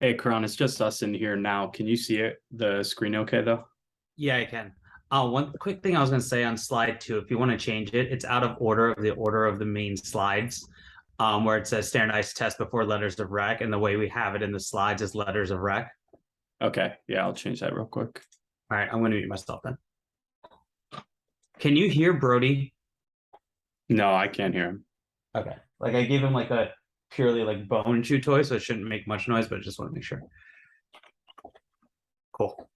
Hey, Karan, it's just us in here now. Can you see it, the screen okay though? Yeah, I can. One quick thing I was going to say on slide two, if you want to change it, it's out of order of the main slides, where it says standardized test before letters of rec, and the way we have it in the slides is letters of rec. Okay, yeah, I'll change that real quick. All right, I'm going to mute myself then. Can you hear Brody? No, I can't hear him. Okay. Like I gave him like a purely like bone chew toy, so it shouldn't make much noise, but I just want to make sure. Cool.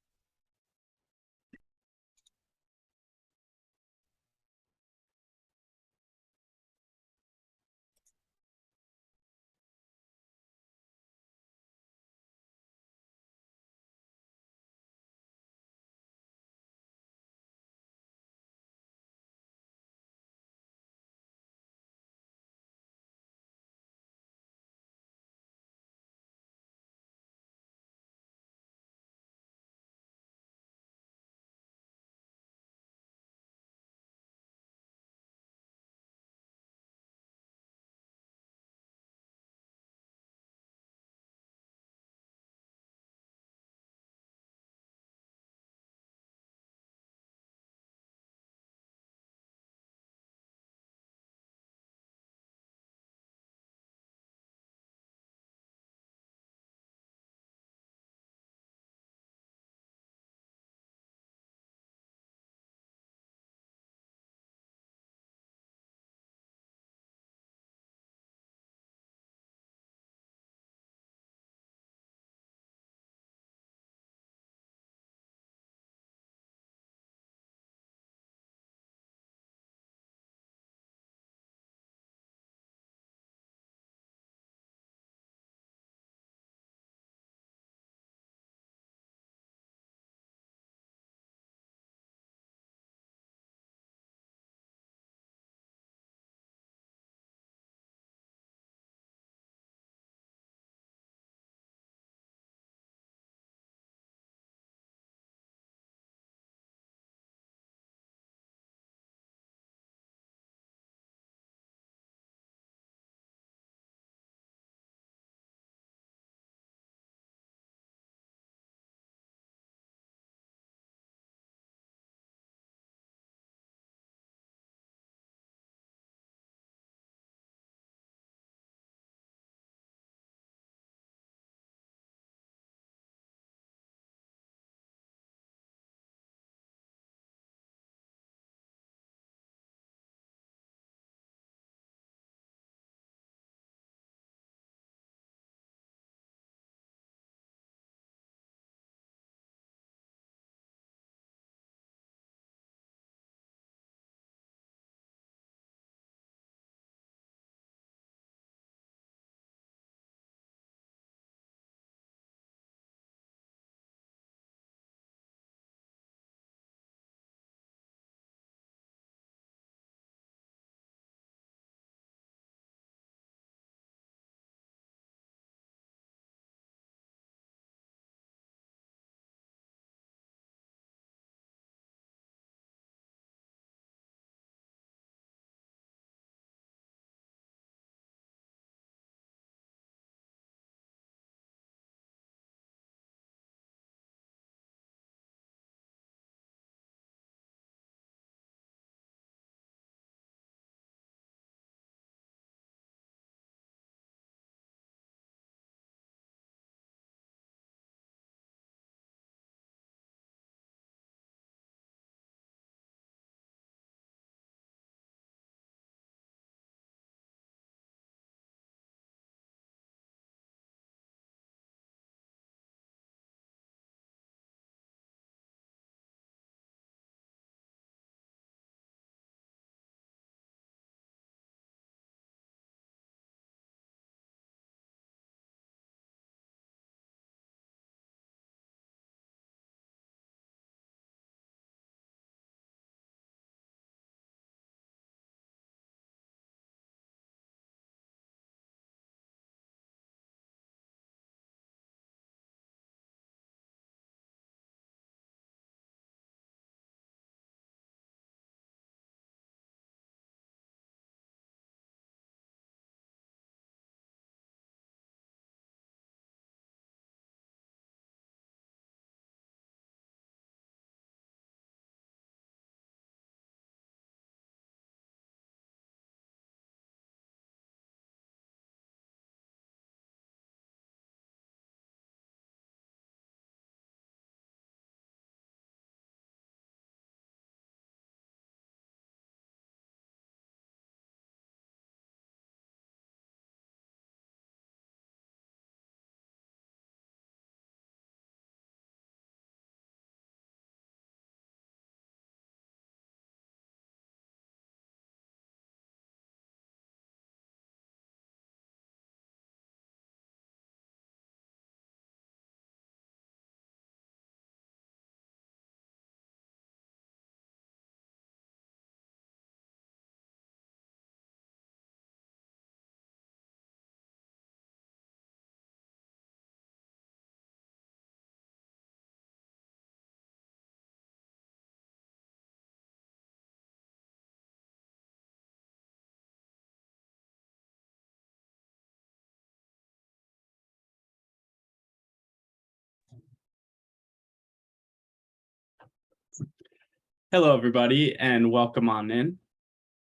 Hello, everybody, and welcome on in.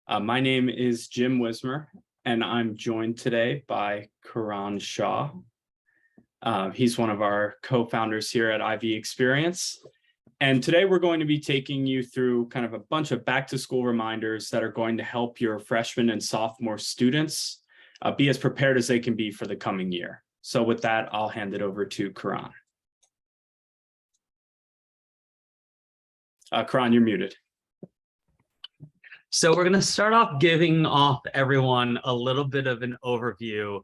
My name is Jim Wismer, and I'm joined today by Karan Shah. He's one of our co-founders here at IV Experience. And today we're going to be taking you through kind of a bunch of back-to-school reminders that are going to help your freshman and sophomore students be as prepared as they can be for the coming year. So with that, I'll hand it over to Karan. Karan, you're muted. So we're going to start off giving off everyone a little bit of an overview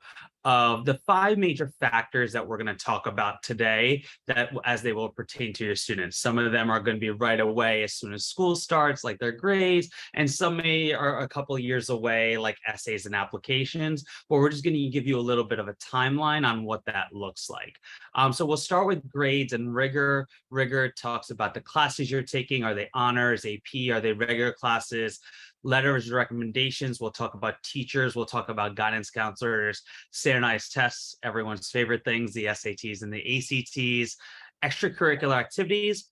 of the 5 major factors that we're going to talk about today, that as they will pertain to your students. Some of them are going to be right away as soon as school starts, like their grades, and some may are a couple of years away, like essays and applications. But we're just going to give you a little bit of a timeline on what that looks like. So we'll start with grades and rigor. Rigor talks about the classes you're taking. Are they honors, AP? Are they regular classes? Letters, recommendations. We'll talk about teachers. We'll talk about guidance counselors, standardized tests, everyone's favorite things, the SATs and the ACTs, extracurricular activities,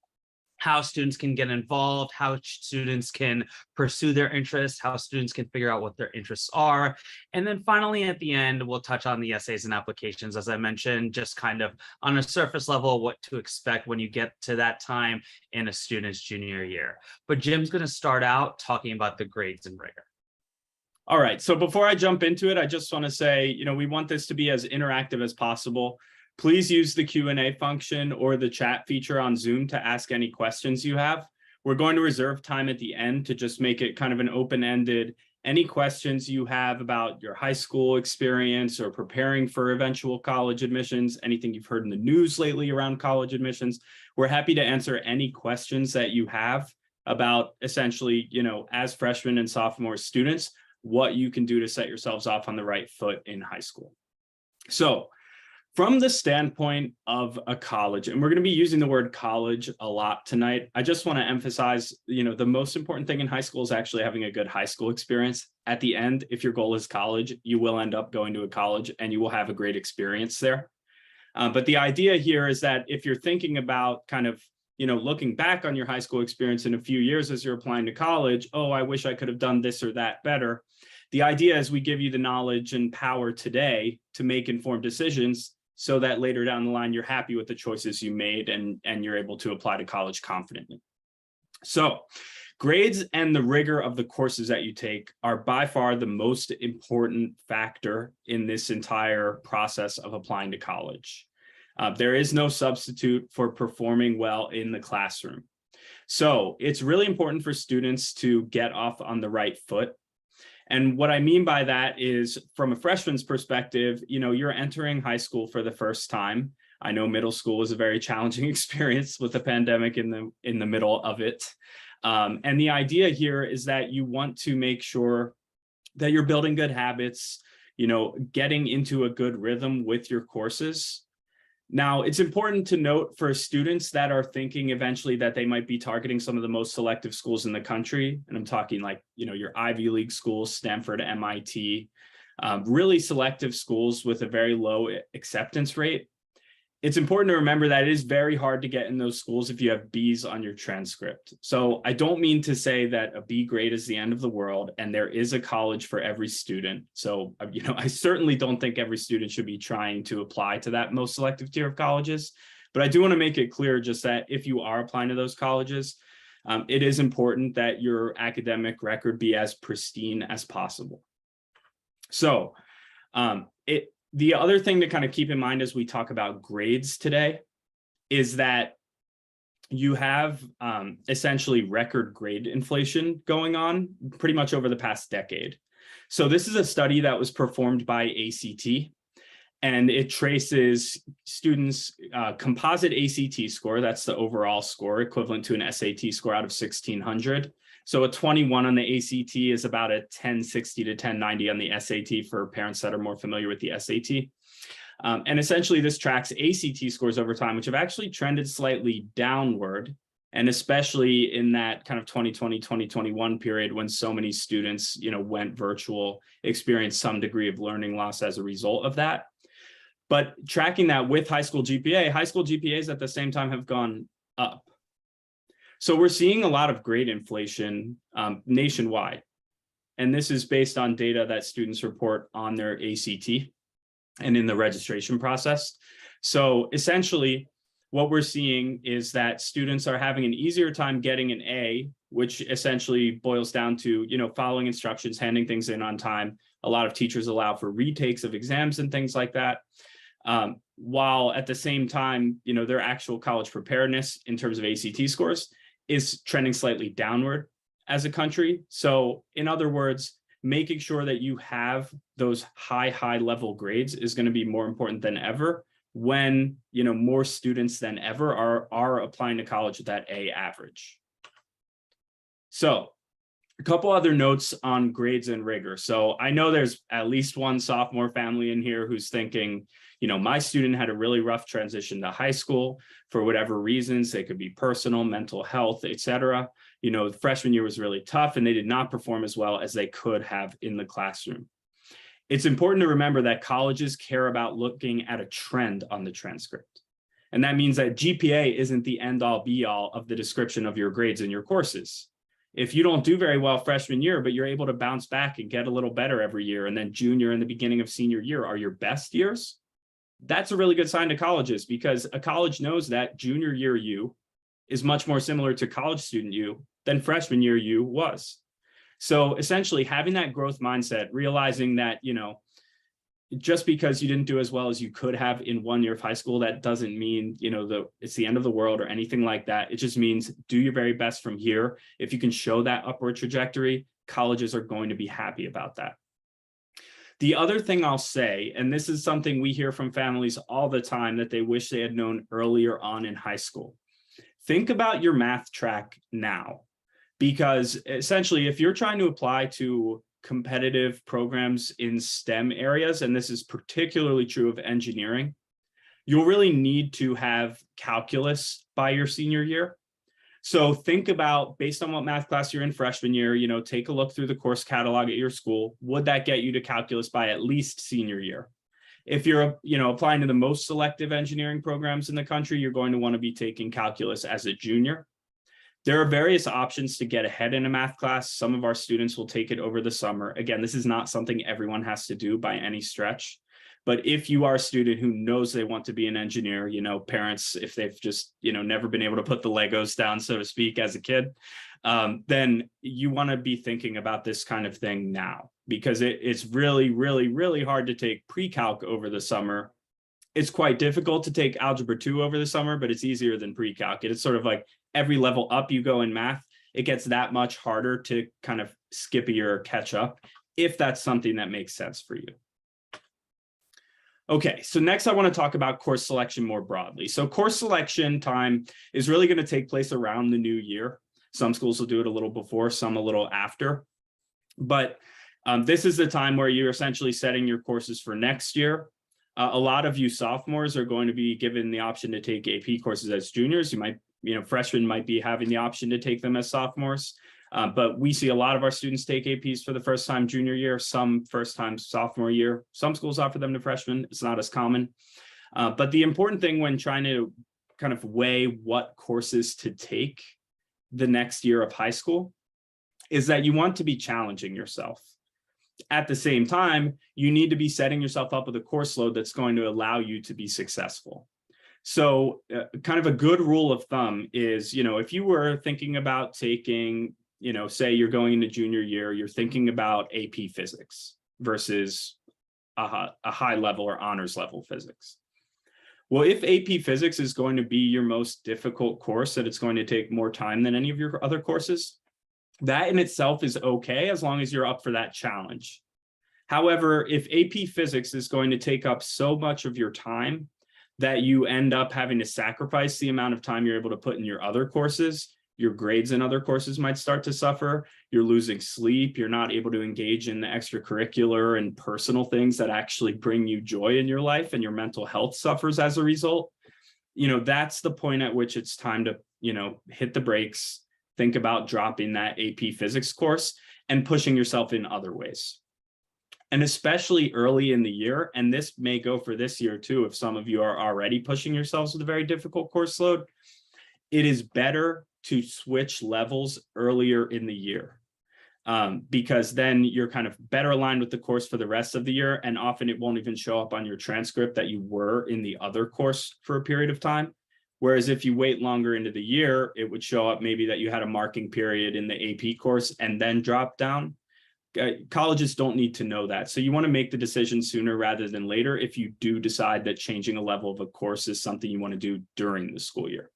how students can get involved, how students can pursue their interests, how students can figure out what their interests are. And then finally, at the end, we'll touch on the essays and applications, as I mentioned, just kind of on a surface level, what to expect when you get to that time in a student's junior year. But Jim's going to start out talking about the grades and rigor. All right, so before I jump into it, I just want to say, we want this to be as interactive as possible. Please use the Q&A function or the chat feature on Zoom to ask any questions you have. We're going to reserve time at the end to just make it kind of an open-ended, any questions you have about your high school experience or preparing for eventual college admissions, anything you've heard in the news lately around college admissions. We're happy to answer any questions that you have about essentially, as freshmen and sophomore students, what you can do to set yourselves off on the right foot in high school. So from the standpoint of a college, and we're going to be using the word college a lot tonight, I just want to emphasize, the most important thing in high school is actually having a good high school experience. At the end, if your goal is college, you will end up going to a college and you will have a great experience there. But the idea here is that if you're thinking about kind of, looking back on your high school experience in a few years as you're applying to college, oh, I wish I could have done this or that better. The idea is we give you the knowledge and power today to make informed decisions so that later down the line, you're happy with the choices you made and you're able to apply to college confidently. So grades and the rigor of the courses that you take are by far the most important factor in this entire process of applying to college. There is no substitute for performing well in the classroom. So it's really important for students to get off on the right foot. And what I mean by that is, from a freshman's perspective, you're entering high school for the first time. I know middle school is a very challenging experience with the pandemic in the middle of it. And the idea here is that you want to make sure that you're building good habits, getting into a good rhythm with your courses. Now, it's important to note for students that are thinking eventually that they might be targeting some of the most selective schools in the country, and I'm talking like, your Ivy League schools, Stanford, MIT, really selective schools with a very low acceptance rate. It's important to remember that it is very hard to get in those schools if you have Bs on your transcript. So I don't mean to say that a B grade is the end of the world, and there is a college for every student. So, I certainly don't think every student should be trying to apply to that most selective tier of colleges. But I do want to make it clear just that if you are applying to those colleges, it is important that your academic record be as pristine as possible. So the other thing to kind of keep in mind as we talk about grades today is that you have essentially record grade inflation going on pretty much over the past decade. So this is a study that was performed by ACT, and it traces students' composite ACT score. That's the overall score, equivalent to an SAT score out of 1,600. So a 21 on the ACT is about a 1060 to 1090 on the SAT for parents that are more familiar with the SAT. And essentially this tracks ACT scores over time, which have actually trended slightly downward. And especially in that kind of 2020, 2021 period when so many students, went virtual, experienced some degree of learning loss as a result of that. But tracking that with high school GPAs at the same time have gone up. So we're seeing a lot of grade inflation nationwide. And this is based on data that students report on their ACT and in the registration process. So essentially, what we're seeing is that students are having an easier time getting an A, which essentially boils down to, following instructions, handing things in on time. A lot of teachers allow for retakes of exams and things like that. While at the same time, their actual college preparedness in terms of ACT scores is trending slightly downward as a country. So in other words, making sure that you have those high level grades is going to be more important than ever when, more students than ever are applying to college with that A average. So a couple other notes on grades and rigor. So I know there's at least one sophomore family in here who's thinking, my student had a really rough transition to high school for whatever reasons. They could be personal, mental health, etc. The freshman year was really tough and they did not perform as well as they could have in the classroom. It's important to remember that colleges care about looking at a trend on the transcript. And that means that GPA isn't the end all be all of the description of your grades in your courses. If you don't do very well freshman year, but you're able to bounce back and get a little better every year, and then junior and the beginning of senior year are your best years, that's a really good sign to colleges, because a college knows that junior year you is much more similar to college student you than freshman year you was. So essentially having that growth mindset, realizing that, just because you didn't do as well as you could have in 1 year of high school, that doesn't mean, it's the end of the world or anything like that. It just means do your very best from here. If you can show that upward trajectory, colleges are going to be happy about that. The other thing I'll say, and this is something we hear from families all the time that they wish they had known earlier on in high school. Think about your math track now, because essentially if you're trying to apply to competitive programs in STEM areas, and this is particularly true of engineering, you'll really need to have calculus by your senior year. So think about, based on what math class you're in freshman year, take a look through the course catalog at your school. Would that get you to calculus by at least senior year? If you're, applying to the most selective engineering programs in the country, you're going to want to be taking calculus as a junior. There are various options to get ahead in a math class. Some of our students will take it over the summer. Again, this is not something everyone has to do by any stretch. But if you are a student who knows they want to be an engineer, parents, if they've just, never been able to put the Legos down, so to speak, as a kid, then you want to be thinking about this kind of thing now, because it's really hard to take pre-calc over the summer. It's quite difficult to take algebra 2 over the summer, but it's easier than pre-calc. It's sort of like every level up you go in math, it gets that much harder to kind of skip a year or catch up, if that's something that makes sense for you. Okay, so next I want to talk about course selection more broadly. So course selection time is really going to take place around the new year. Some schools will do it a little before, some a little after. But this is the time where you're essentially setting your courses for next year. A lot of you sophomores are going to be given the option to take AP courses as juniors. You might, freshmen might be having the option to take them as sophomores. But we see a lot of our students take APs for the first time junior year, some first time sophomore year. Some schools offer them to freshmen. It's not as common. But the important thing when trying to kind of weigh what courses to take the next year of high school is that you want to be challenging yourself. At the same time, you need to be setting yourself up with a course load that's going to allow you to be successful. So kind of a good rule of thumb is, if you were thinking about taking, say you're going into junior year, you're thinking about AP physics versus a high level or honors level physics. Well, if AP physics is going to be your most difficult course, that it's going to take more time than any of your other courses, that in itself is okay as long as you're up for that challenge. However, if AP physics is going to take up so much of your time that you end up having to sacrifice the amount of time you're able to put in your other courses, your grades in other courses might start to suffer. You're losing sleep. You're not able to engage in the extracurricular and personal things that actually bring you joy in your life, and your mental health suffers as a result. That's the point at which it's time to, hit the brakes, think about dropping that AP physics course and pushing yourself in other ways. And especially early in the year, and this may go for this year too, if some of you are already pushing yourselves with a very difficult course load, it is better to switch levels earlier in the year. Because then you're kind of better aligned with the course for the rest of the year. And often it won't even show up on your transcript that you were in the other course for a period of time. Whereas if you wait longer into the year, it would show up maybe that you had a marking period in the AP course and then drop down. Colleges don't need to know that. So you want to make the decision sooner rather than later if you do decide that changing a level of a course is something you want to do during the school year.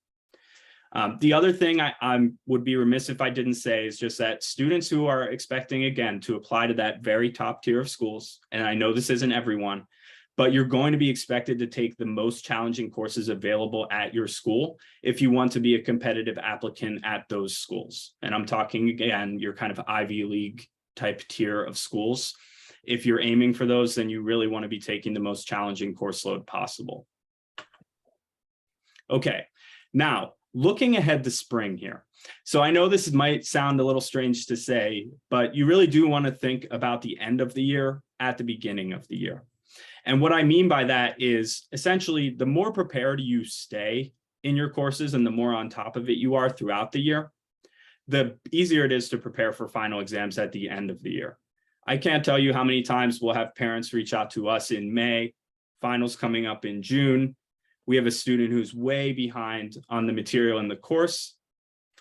The other thing I would be remiss if I didn't say is just that students who are expecting, again, to apply to that very top tier of schools, and I know this isn't everyone, but you're going to be expected to take the most challenging courses available at your school if you want to be a competitive applicant at those schools. And I'm talking, again, your kind of Ivy League type tier of schools. If you're aiming for those, then you really want to be taking the most challenging course load possible. Okay, now, looking ahead to spring here. So I know this might sound a little strange to say, but you really do want to think about the end of the year at the beginning of the year. And what I mean by that is essentially the more prepared you stay in your courses and the more on top of it you are throughout the year, the easier it is to prepare for final exams at the end of the year. I can't tell you how many times we'll have parents reach out to us in May, finals coming up in June. We have a student who's way behind on the material in the course.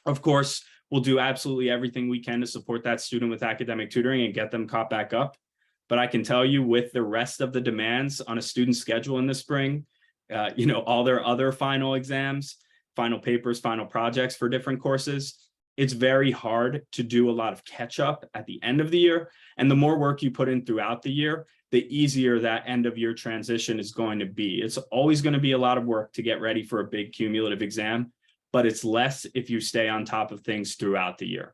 Of course, we'll do absolutely everything we can to support that student with academic tutoring and get them caught back up. But I can tell you with the rest of the demands on a student's schedule in the spring, all their other final exams, final papers, final projects for different courses, it's very hard to do a lot of catch up at the end of the year. And the more work you put in throughout the year, the easier that end of year transition is going to be. It's always going to be a lot of work to get ready for a big cumulative exam, but it's less if you stay on top of things throughout the year.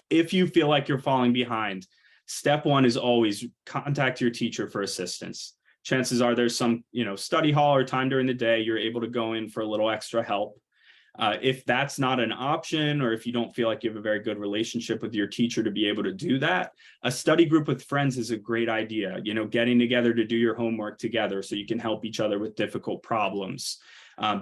If you feel like you're falling behind, step one is always contact your teacher for assistance. Chances are there's some, study hall or time during the day, you're able to go in for a little extra help. If that's not an option, or if you don't feel like you have a very good relationship with your teacher to be able to do that, a study group with friends is a great idea. Getting together to do your homework together so you can help each other with difficult problems.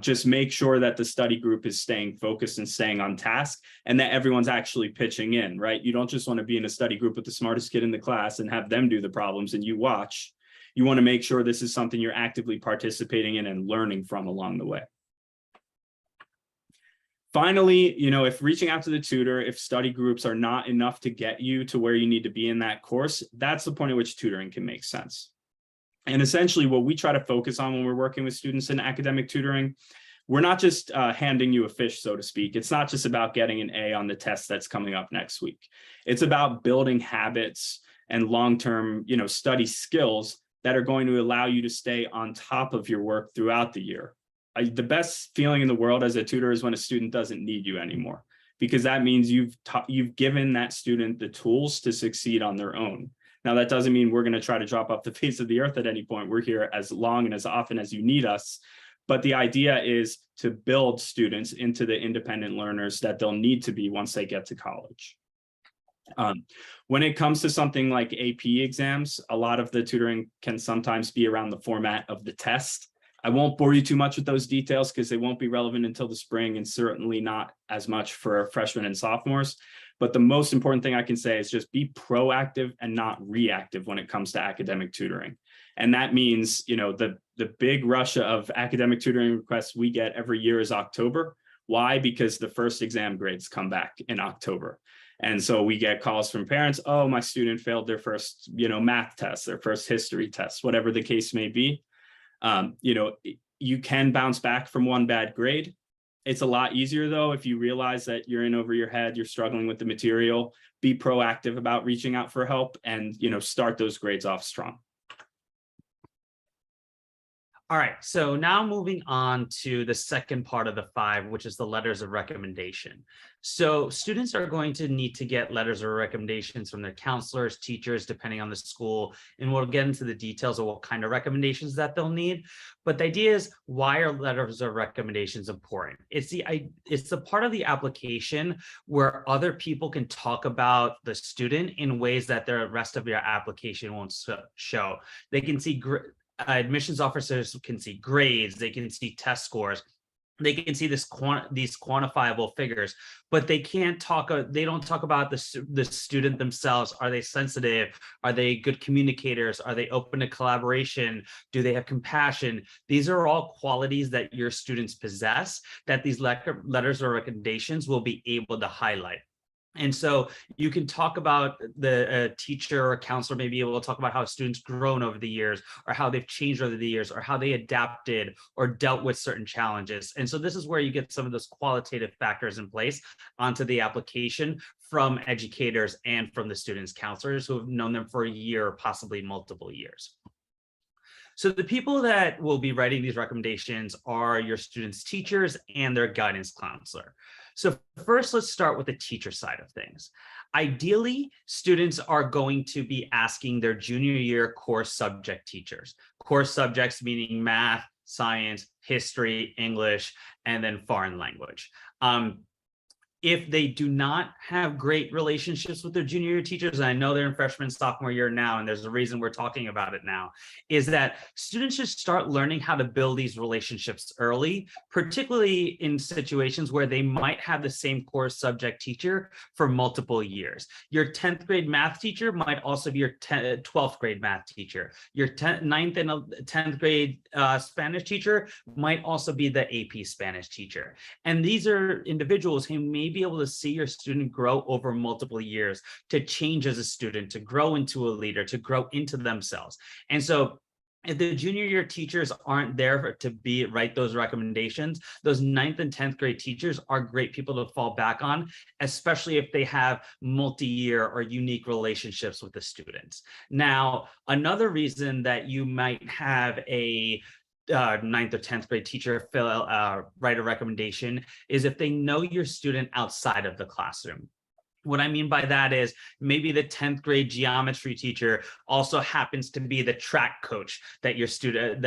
Just make sure that the study group is staying focused and staying on task and that everyone's actually pitching in, right? You don't just want to be in a study group with the smartest kid in the class and have them do the problems and you watch. You want to make sure this is something you're actively participating in and learning from along the way. Finally, if reaching out to the tutor, if study groups are not enough to get you to where you need to be in that course, that's the point at which tutoring can make sense. And essentially what we try to focus on when we're working with students in academic tutoring, we're not just handing you a fish, so to speak. It's not just about getting an A on the test that's coming up next week. It's about building habits and long-term, study skills that are going to allow you to stay on top of your work throughout the year. The best feeling in the world as a tutor is when a student doesn't need you anymore, because that means you've given that student the tools to succeed on their own. Now, that doesn't mean we're going to try to drop off the face of the earth at any point. We're here as long and as often as you need us. But the idea is to build students into the independent learners that they'll need to be once they get to college. When it comes to something like AP exams, a lot of the tutoring can sometimes be around the format of the test. I won't bore you too much with those details because they won't be relevant until the spring and certainly not as much for freshmen and sophomores. But the most important thing I can say is just be proactive and not reactive when it comes to academic tutoring. And that means, the big rush of academic tutoring requests we get every year is October. Why? Because the first exam grades come back in October. And so we get calls from parents, oh, my student failed their first, math test, their first history test, whatever the case may be. You can bounce back from one bad grade. It's a lot easier, though, if you realize that you're in over your head, you're struggling with the material, be proactive about reaching out for help and, start those grades off strong. All right, so now moving on to the second part of the 5, which is the letters of recommendation. So students are going to need to get letters of recommendations from their counselors, teachers, depending on the school, and we'll get into the details of what kind of recommendations that they'll need. But the idea is, why are letters of recommendations important? It's the part of the application where other people can talk about the student in ways that the rest of your application won't show. They can see admissions officers can see grades, they can see test scores, they can see these quantifiable figures, but they can't talk. They don't talk about the student themselves. Are they sensitive? Are they good communicators? Are they open to collaboration? Do they have compassion? These are all qualities that your students possess that these letters or recommendations will be able to highlight. And so you can talk about the teacher or counselor may be able to talk about how students grown over the years, or how they've changed over the years, or how they adapted or dealt with certain challenges. And so this is where you get some of those qualitative factors in place onto the application from educators and from the students' counselors who have known them for a year or possibly multiple years. So the people that will be writing these recommendations are your students' teachers and their guidance counselor. So first, let's start with the teacher side of things. Ideally, students are going to be asking their junior year core subject teachers. Core subjects meaning math, science, history, English, and then foreign language. If they do not have great relationships with their junior year teachers, and I know they're in freshman, sophomore year now, and there's a reason we're talking about it now, is that students should start learning how to build these relationships early, particularly in situations where they might have the same core subject teacher for multiple years. Your 10th grade math teacher might also be your 12th grade math teacher. Your 9th and 10th grade Spanish teacher might also be the AP Spanish teacher. And these are individuals who may be able to see your student grow over multiple years, to change as a student, to grow into a leader, to grow into themselves. And so if the junior year teachers aren't there to write those recommendations, those 9th and 10th grade teachers are great people to fall back on, especially if they have multi-year or unique relationships with the students. Now, another reason that you might have a 9th or 10th grade teacher write a recommendation is if they know your student outside of the classroom. What I mean by that is maybe the 10th grade geometry teacher also happens to be the track coach that your student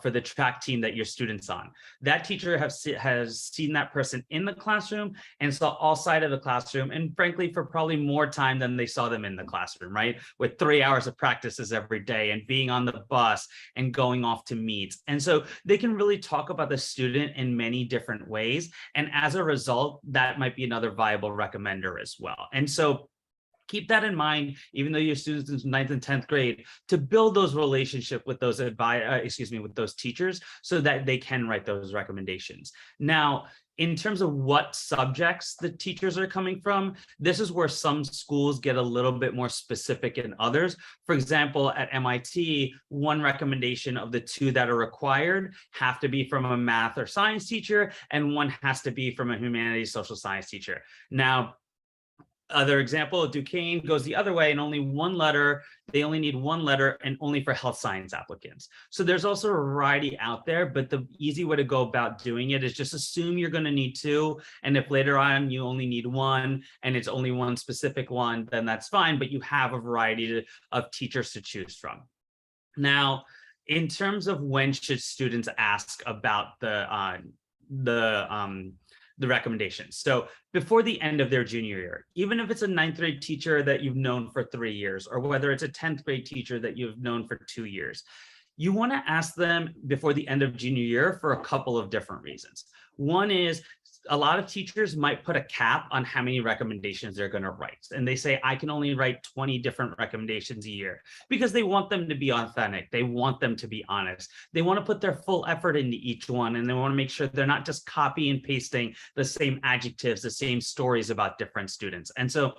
for the track team that your student's on. That teacher has seen that person in the classroom and saw all side of the classroom, and frankly for probably more time than they saw them in the classroom, right? With 3 hours of practices every day and being on the bus and going off to meets. And so they can really talk about the student in many different ways. And as a result, that might be another viable recommender as well. And so keep that in mind, even though your students in 9th and 10th grade, to build those relationships with those with those teachers so that they can write those recommendations. Now, in terms of what subjects the teachers are coming from, this is where some schools get a little bit more specific than others. For example, at MIT, one recommendation of the 2 that are required have to be from a math or science teacher, and one has to be from a humanities social science teacher. Now, other example, Duquesne goes the other way, and only one letter, they only need one letter, and only for health science applicants. So there's also a variety out there, but the easy way to go about doing it is just assume you're going to need 2. And if later on you only need 1 and it's only one specific one, then that's fine, but you have a variety of teachers to choose from. Now, in terms of when should students ask about the recommendations. So before the end of their junior year, even if it's a 9th grade teacher that you've known for 3 years, or whether it's a 10th grade teacher that you've known for 2 years, you want to ask them before the end of junior year for a couple of different reasons. One is a lot of teachers might put a cap on how many recommendations they're going to write. And they say, I can only write 20 different recommendations a year, because they want them to be authentic. They want them to be honest. They want to put their full effort into each one. And they want to make sure they're not just copy and pasting the same adjectives, the same stories about different students. And so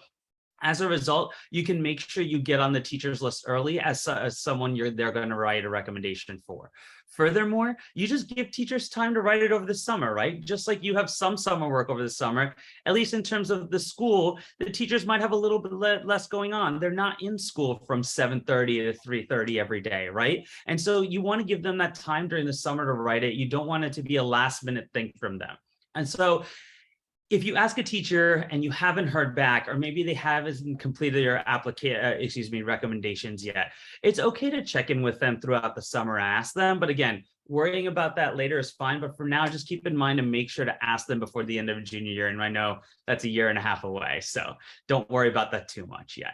as a result, you can make sure you get on the teacher's list early as someone they're going to write a recommendation for. Furthermore, you just give teachers time to write it over the summer, right? Just like you have some summer work over the summer, at least in terms of the school, the teachers might have a little bit less going on. They're not in school from 7:30 to 3:30 every day, right? And so you want to give them that time during the summer to write it. You don't want it to be a last minute thing from them. And so if you ask a teacher and you haven't heard back, or maybe they haven't completed their recommendations yet, it's okay to check in with them throughout the summer and ask them. But again, worrying about that later is fine. But for now, just keep in mind and make sure to ask them before the end of junior year. And I know that's a year and a half away, so don't worry about that too much yet.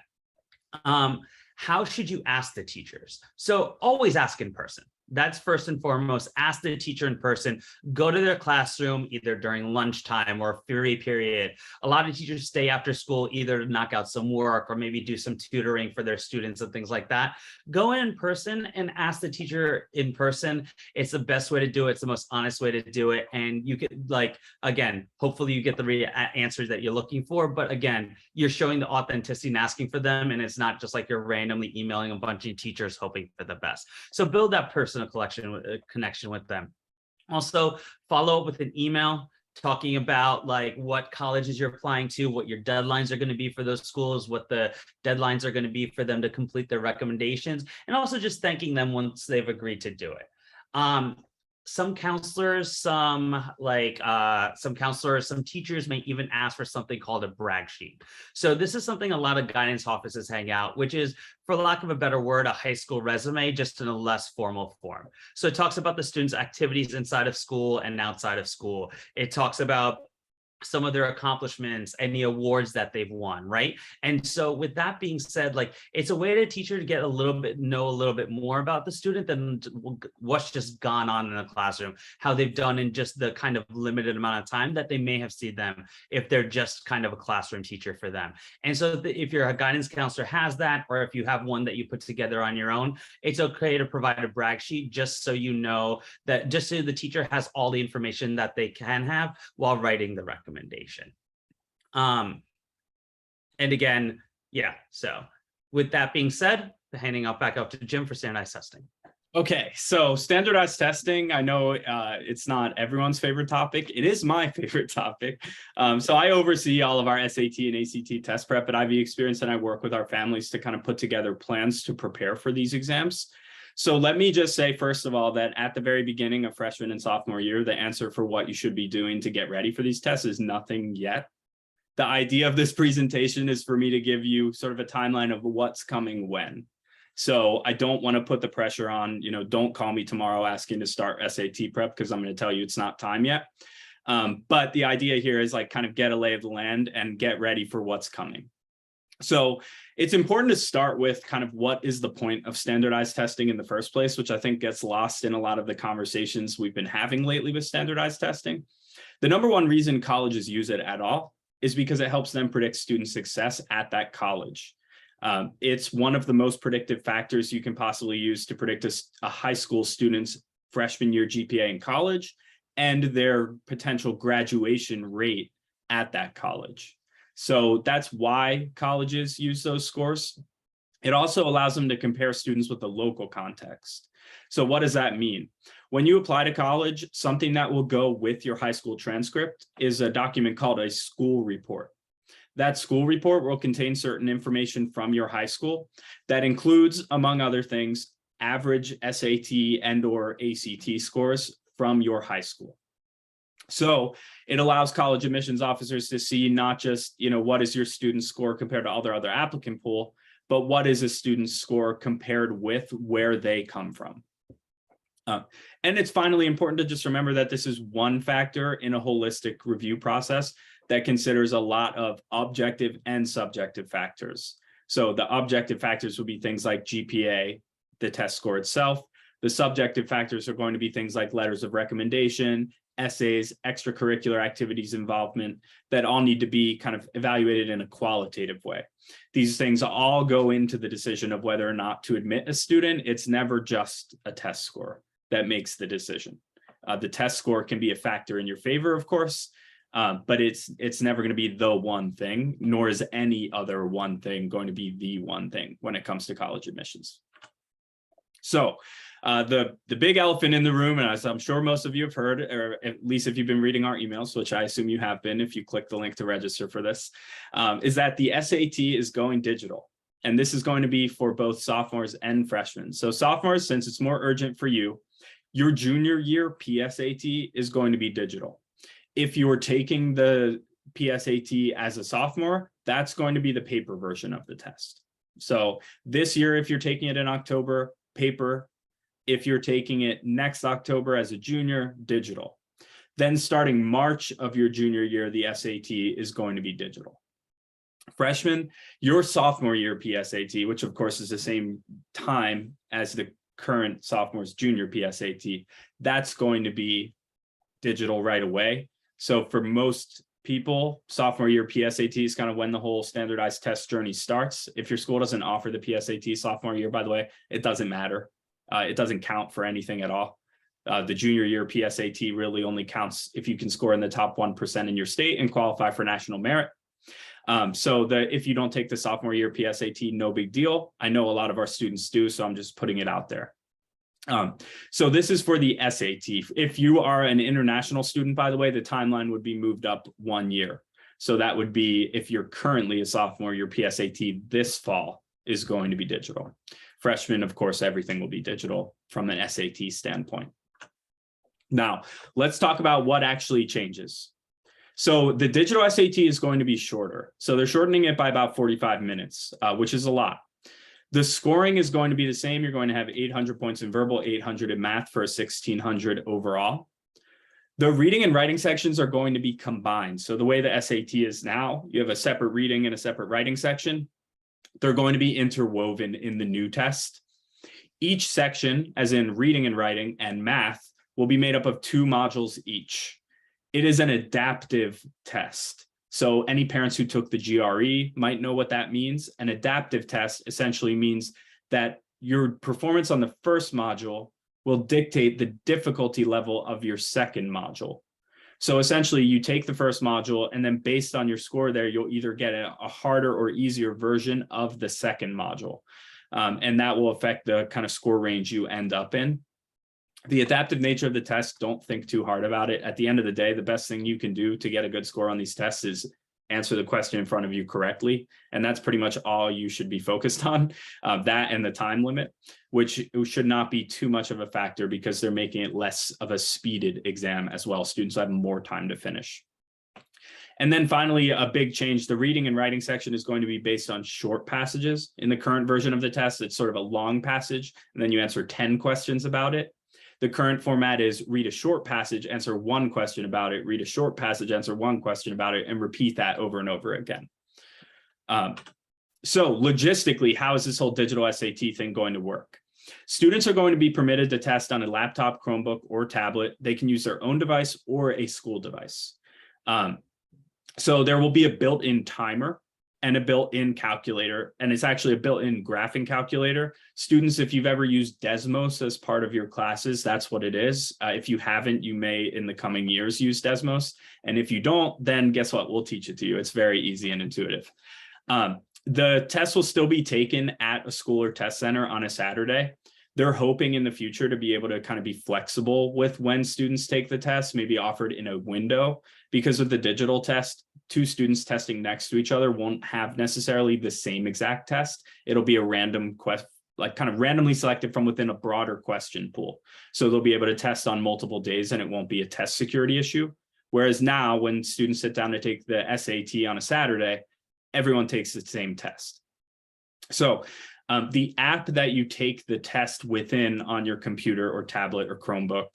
How should you ask the teachers? So always ask in person. That's first and foremost. Ask the teacher in person, go to their classroom either during lunchtime or free period. A lot of teachers stay after school either to knock out some work or maybe do some tutoring for their students and things like that. Go in person and ask the teacher in person. It's the best way to do it. It's the most honest way to do it. And you could, like, again, hopefully you get the answers that you're looking for. But again, you're showing the authenticity and asking for them. And it's not just like you're randomly emailing a bunch of teachers hoping for the best. So build that personal connection with them. Also, follow up with an email talking about like what colleges you're applying to, what your deadlines are going to be for those schools, what the deadlines are going to be for them to complete their recommendations, and also just thanking them once they've agreed to do it. Some counselors, some teachers may even ask for something called a brag sheet. So this is something a lot of guidance offices hang out, which is, for lack of a better word, a high school resume, just in a less formal form. So it talks about the students' activities inside of school and outside of school. It talks about some of their accomplishments, any awards that they've won, right? And so with that being said, like, it's a way to teacher to get know a little bit more about the student than what's just gone on in the classroom, how they've done in just the kind of limited amount of time that they may have seen them if they're just kind of a classroom teacher for them. And so if your guidance counselor has that, or if you have one that you put together on your own, it's okay to provide a brag sheet just so you know that, just so the teacher has all the information that they can have while writing the recommendation. And again, yeah, so with that being said, handing out back up to Jim for standardized testing. Okay, so standardized testing, I know it's not everyone's favorite topic. It is my favorite topic. So I oversee all of our SAT and ACT test prep at Ivy Experience, and I work with our families to kind of put together plans to prepare for these exams. So let me just say, first of all, that at the very beginning of freshman and sophomore year, the answer for what you should be doing to get ready for these tests is nothing yet. The idea of this presentation is for me to give you sort of a timeline of what's coming when. So I don't want to put the pressure on, don't call me tomorrow asking to start SAT prep, because I'm going to tell you it's not time yet. But the idea here is like kind of get a lay of the land and get ready for what's coming. So it's important to start with kind of what is the point of standardized testing in the first place, which I think gets lost in a lot of the conversations we've been having lately with standardized testing. The number one reason colleges use it at all is because it helps them predict student success at that college. It's one of the most predictive factors you can possibly use to predict a high school student's freshman year GPA in college and their potential graduation rate at that college. So that's why colleges use those scores. It also allows them to compare students with the local context. So what does that mean? When you apply to college, something that will go with your high school transcript is a document called a school report. That school report will contain certain information from your high school that includes, among other things, average SAT and/or ACT scores from your high school. So it allows college admissions officers to see not just, what is your student's score compared to other applicant pool, but what is a student's score compared with where they come from. And it's finally important to just remember that this is one factor in a holistic review process that considers a lot of objective and subjective factors. So the objective factors would be things like GPA, the test score itself. The subjective factors are going to be things like letters of recommendation, essays, extracurricular activities involvement, that all need to be kind of evaluated in a qualitative way. These things all go into the decision of whether or not to admit a student. It's never just a test score that makes the decision. The test score can be a factor in your favor, of course, but it's never going to be the one thing, nor is any other one thing going to be the one thing when it comes to college admissions. So the big elephant in the room, and as I'm sure most of you have heard, or at least if you've been reading our emails, which I assume you have been if you click the link to register for this, is that the SAT is going digital. And this is going to be for both sophomores and freshmen. So sophomores, since it's more urgent for you, your junior year PSAT is going to be digital. If you are taking the PSAT as a sophomore, that's going to be the paper version of the test. So this year, if you're taking it in October, paper. If you're taking it next October as a junior, digital. Then starting March of your junior year, the SAT is going to be digital. Freshmen, your sophomore year PSAT, which of course is the same time as the current sophomores, junior PSAT, that's going to be digital right away. So for most people, sophomore year PSAT is kind of when the whole standardized test journey starts. If your school doesn't offer the PSAT sophomore year, by the way, it doesn't matter. It doesn't count for anything at all. The junior year PSAT really only counts if you can score in the top 1% in your state and qualify for national merit. So if you don't take the sophomore year PSAT, no big deal. I know a lot of our students do, so I'm just putting it out there. So this is for the SAT. If you are an international student, by the way, the timeline would be moved up 1 year. So that would be, if you're currently a sophomore, your PSAT this fall is going to be digital. Freshmen, of course, everything will be digital from an SAT standpoint. Now, let's talk about what actually changes. So the digital SAT is going to be shorter. So they're shortening it by about 45 minutes, which is a lot. The scoring is going to be the same. You're going to have 800 points in verbal, 800 in math for a 1600 overall. The reading and writing sections are going to be combined. So the way the SAT is now, you have a separate reading and a separate writing section. They're going to be interwoven in the new test. Each section, as in reading and writing and math, will be made up of 2 modules each. It is an adaptive test. So any parents who took the GRE might know what that means. An adaptive test essentially means that your performance on the first module will dictate the difficulty level of your second module. So essentially you take the first module and then based on your score there, you'll either get a harder or easier version of the second module. And that will affect the kind of score range you end up in. The adaptive nature of the test, don't think too hard about it. At the end of the day, the best thing you can do to get a good score on these tests is answer the question in front of you correctly. And that's pretty much all you should be focused on, that and the time limit, which should not be too much of a factor because they're making it less of a speeded exam as well. Students have more time to finish. And then finally, a big change, the reading and writing section is going to be based on short passages. In the current version of the test, it's sort of a long passage, and then you answer 10 questions about it. The current format is read a short passage, answer 1 question about it, read a short passage, answer 1 question about it, and repeat that over and over again. So logistically, how is this whole digital SAT thing going to work? Students are going to be permitted to test on a laptop, Chromebook, or tablet. They can use their own device or a school device. So there will be a built-in timer and a built-in calculator, and it's actually a built-in graphing calculator. Students, if you've ever used Desmos as part of your classes, that's what it is. If you haven't, you may in the coming years use Desmos. And if you don't, then guess what? We'll teach it to you. It's very easy and intuitive. The test will still be taken at a school or test center on a Saturday. They're hoping in the future to be able to kind of be flexible with when students take the test, maybe offered in a window. Because of the digital test, 2 students testing next to each other won't have necessarily the same exact test. It'll be a random question, like kind of randomly selected from within a broader question pool. So they'll be able to test on multiple days and it won't be a test security issue. Whereas now when students sit down to take the SAT on a Saturday, everyone takes the same test. So the app that you take the test within on your computer or tablet or Chromebook,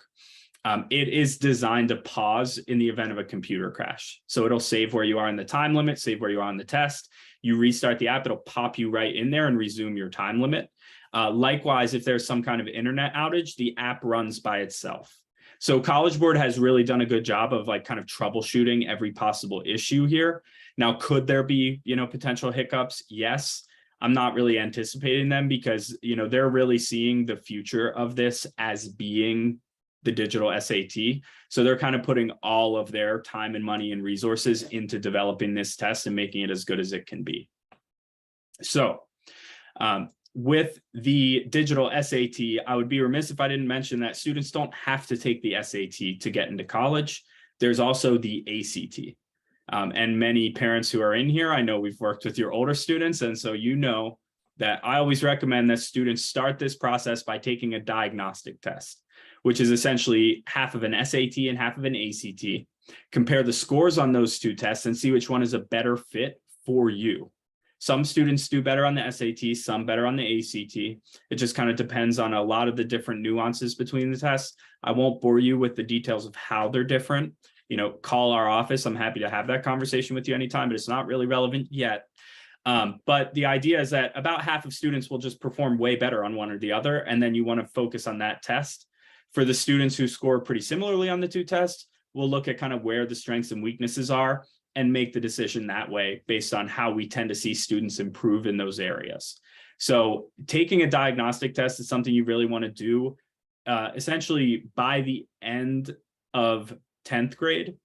it is designed to pause in the event of a computer crash. So it'll save where you are in the time limit, save where you are on the test. You restart the app, it'll pop you right in there and resume your time limit. Likewise, if there's some kind of internet outage, the app runs by itself. So College Board has really done a good job of like kind of troubleshooting every possible issue here. Now, could there be, potential hiccups? Yes. I'm not really anticipating them because, they're really seeing the future of this as being the digital SAT. So they're kind of putting all of their time and money and resources into developing this test and making it as good as it can be. So with the digital SAT, I would be remiss if I didn't mention that students don't have to take the SAT to get into college. There's also the ACT. And many parents who are in here, I know we've worked with your older students, and so that I always recommend that students start this process by taking a diagnostic test, which is essentially half of an SAT and half of an ACT. Compare the scores on those 2 tests and see which one is a better fit for you. Some students do better on the SAT, some better on the ACT. It just kind of depends on a lot of the different nuances between the tests. I won't bore you with the details of how they're different. Call our office. I'm happy to have that conversation with you anytime, but it's not really relevant yet. But the idea is that about half of students will just perform way better on one or the other, and then you want to focus on that test. For the students who score pretty similarly on the two tests, we'll look at kind of where the strengths and weaknesses are and make the decision that way based on how we tend to see students improve in those areas. So taking a diagnostic test is something you really want to do essentially by the end of 10th grade,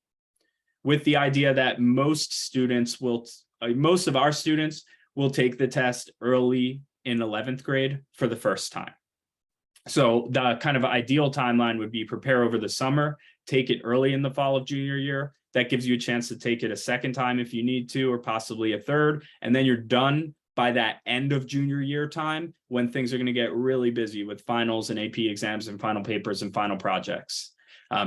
with the idea that most of our students will take the test early in 11th grade for the first time. So the kind of ideal timeline would be prepare over the summer, take it early in the fall of junior year. That gives you a chance to take it a second time if you need to, or possibly a third. And then you're done by that end of junior year time, when things are going to get really busy with finals and AP exams and final papers and final projects.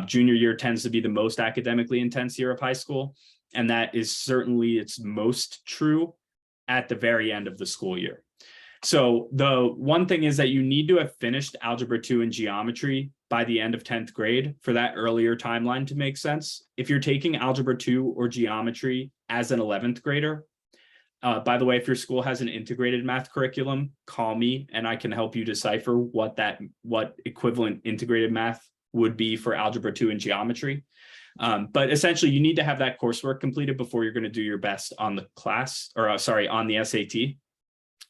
Junior year tends to be the most academically intense year of high school. And that is certainly its most true at the very end of the school year. So the one thing is that you need to have finished Algebra 2 and geometry by the end of 10th grade for that earlier timeline to make sense. If you're taking Algebra 2 or geometry as an 11th grader, by the way, if your school has an integrated math curriculum, call me and I can help you decipher what equivalent integrated math would be for Algebra 2 and geometry. But essentially, you need to have that coursework completed before you're going to do your best on the on the SAT.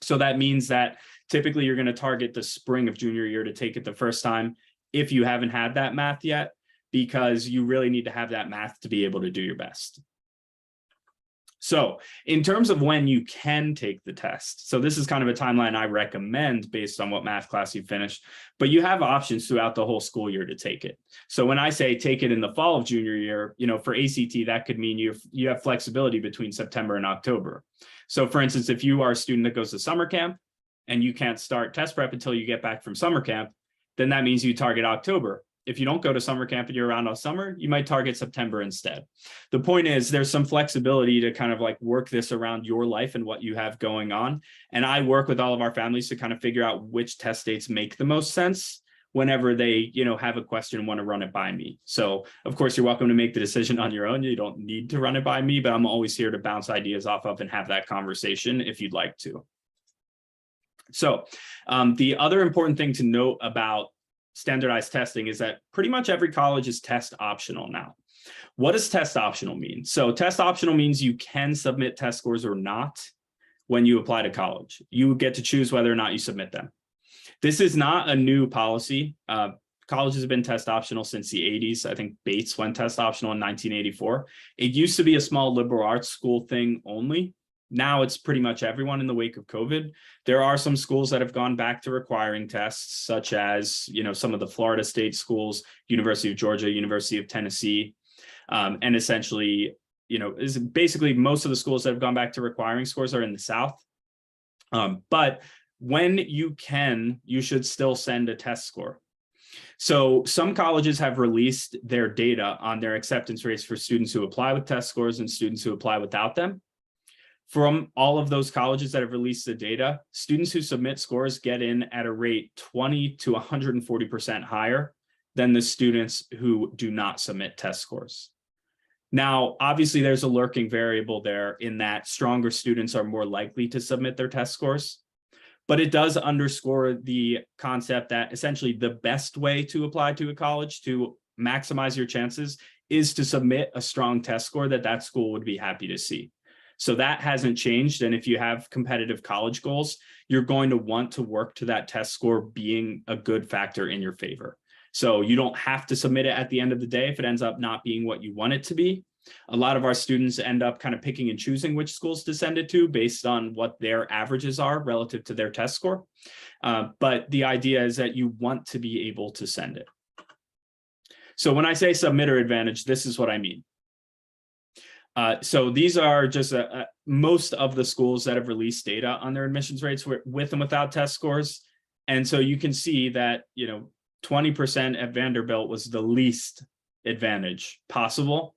So that means that typically you're going to target the spring of junior year to take it the first time if you haven't had that math yet, because you really need to have that math to be able to do your best. So in terms of when you can take the test, so this is kind of a timeline I recommend based on what math class you finished, but you have options throughout the whole school year to take it. So when I say take it in the fall of junior year, for ACT, that could mean you have flexibility between September and October. So for instance, if you are a student that goes to summer camp and you can't start test prep until you get back from summer camp, then that means you target October. If you don't go to summer camp and you're around all summer, you might target September instead. The point is there's some flexibility to kind of like work this around your life and what you have going on. And I work with all of our families to kind of figure out which test dates make the most sense whenever they, have a question and want to run it by me. So of course, you're welcome to make the decision on your own. You don't need to run it by me, but I'm always here to bounce ideas off of and have that conversation if you'd like to. So the other important thing to note about standardized testing is that pretty much every college is test optional now. What does test optional mean? So test optional means you can submit test scores or not when you apply to college. You get to choose whether or not you submit them. This is not a new policy. Colleges have been test optional since the 80s. I think Bates went test optional in 1984. It used to be a small liberal arts school thing only. Now it's pretty much everyone in the wake of COVID. There are some schools that have gone back to requiring tests, such as, some of the Florida state schools, University of Georgia, University of Tennessee, and essentially, is basically most of the schools that have gone back to requiring scores are in the South. But when you can, you should still send a test score. So some colleges have released their data on their acceptance rates for students who apply with test scores and students who apply without them. From all of those colleges that have released the data, students who submit scores get in at a rate 20 to 140% higher than the students who do not submit test scores. Now, obviously, there's a lurking variable there in that stronger students are more likely to submit their test scores, but it does underscore the concept that essentially the best way to apply to a college to maximize your chances is to submit a strong test score that school would be happy to see. So that hasn't changed. And if you have competitive college goals, you're going to want to work to that test score being a good factor in your favor. So you don't have to submit it at the end of the day if it ends up not being what you want it to be. A lot of our students end up kind of picking and choosing which schools to send it to based on what their averages are relative to their test score. But the idea is that you want to be able to send it. So when I say submitter advantage, this is what I mean. So these are just most of the schools that have released data on their admissions rates with and without test scores. And so you can see that, 20% at Vanderbilt was the least advantage possible.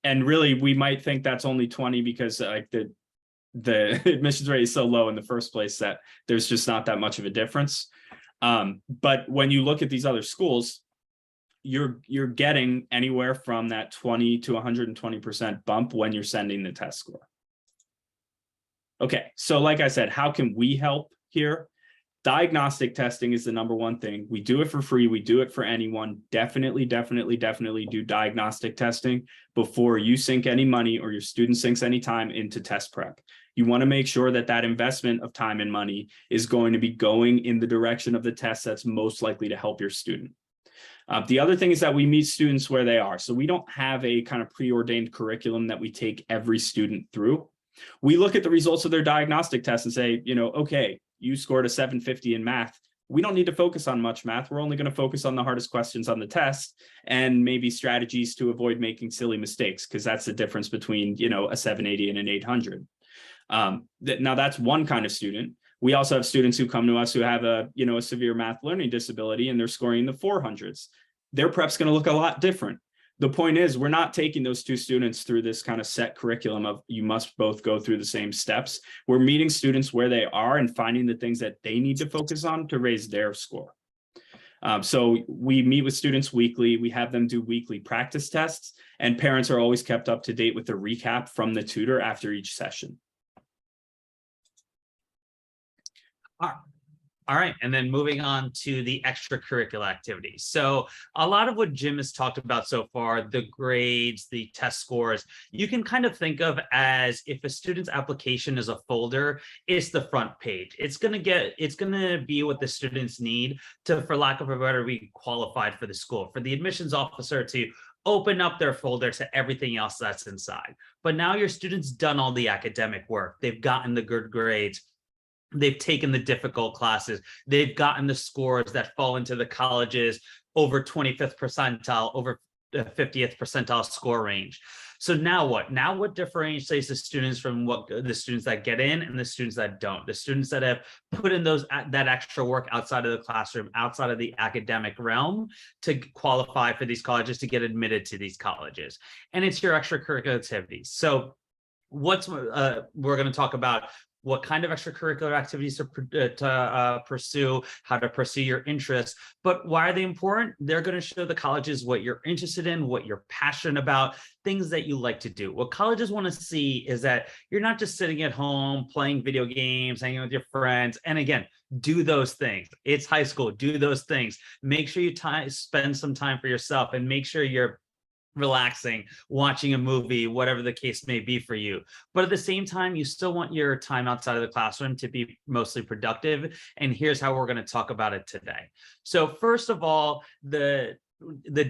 And really, we might think that's only 20 because like the admissions rate is so low in the first place that there's just not that much of a difference. But when you look at these other schools, you're getting anywhere from that 20 to 120% bump when you're sending the test score. Okay, so like I said, how can we help here? Diagnostic testing is the number one thing. We do it for free. We do it for anyone. Definitely do diagnostic testing before you sink any money or your student sinks any time into test prep. You want to make sure that that investment of time and money is going to be going in the direction of the test that's most likely to help your student. The other thing is that we meet students where they are. So we don't have a kind of preordained curriculum that we take every student through. We look at the results of their diagnostic test and say, okay, you scored a 750 in math. We don't need to focus on much math. We're only going to focus on the hardest questions on the test and maybe strategies to avoid making silly mistakes, because that's the difference between, a 780 and an 800. Now that's one kind of student. We also have students who come to us who have a severe math learning disability and they're scoring in the 400s. Their prep's going to look a lot different. The point is, we're not taking those two students through this kind of set curriculum of you must both go through the same steps. We're meeting students where they are and finding the things that they need to focus on to raise their score. So we meet with students weekly. We have them do weekly practice tests, and parents are always kept up to date with the recap from the tutor after each session. All right, and then moving on to the extracurricular activities. So a lot of what Jim has talked about so far, the grades, the test scores, you can kind of think of as if a student's application is a folder, it's the front page. It's gonna be what the students need to, for lack of a better, be qualified for the school, for the admissions officer to open up their folder to everything else that's inside. But now your student's done all the academic work. They've gotten the good grades. They've taken the difficult classes. They've gotten the scores that fall into the colleges over 25th percentile, over 50th percentile score range. So now what? Now what differentiates the students from the students that get in and the students that don't? The students that have put in that extra work outside of the classroom, outside of the academic realm to qualify for these colleges, to get admitted to these colleges. And it's your extracurricular activities. So we're going to talk about what kind of extracurricular activities to pursue, how to pursue your interests. But why are they important? They're going to show the colleges what you're interested in, what you're passionate about, things that you like to do. What colleges want to see is that you're not just sitting at home playing video games, hanging with your friends. And again, do those things. It's high school. Do those things. Make sure you spend some time for yourself, and make sure you're relaxing, watching a movie, whatever the case may be for you. But at the same time, you still want your time outside of the classroom to be mostly productive. And here's how we're going to talk about it today. So first of all, the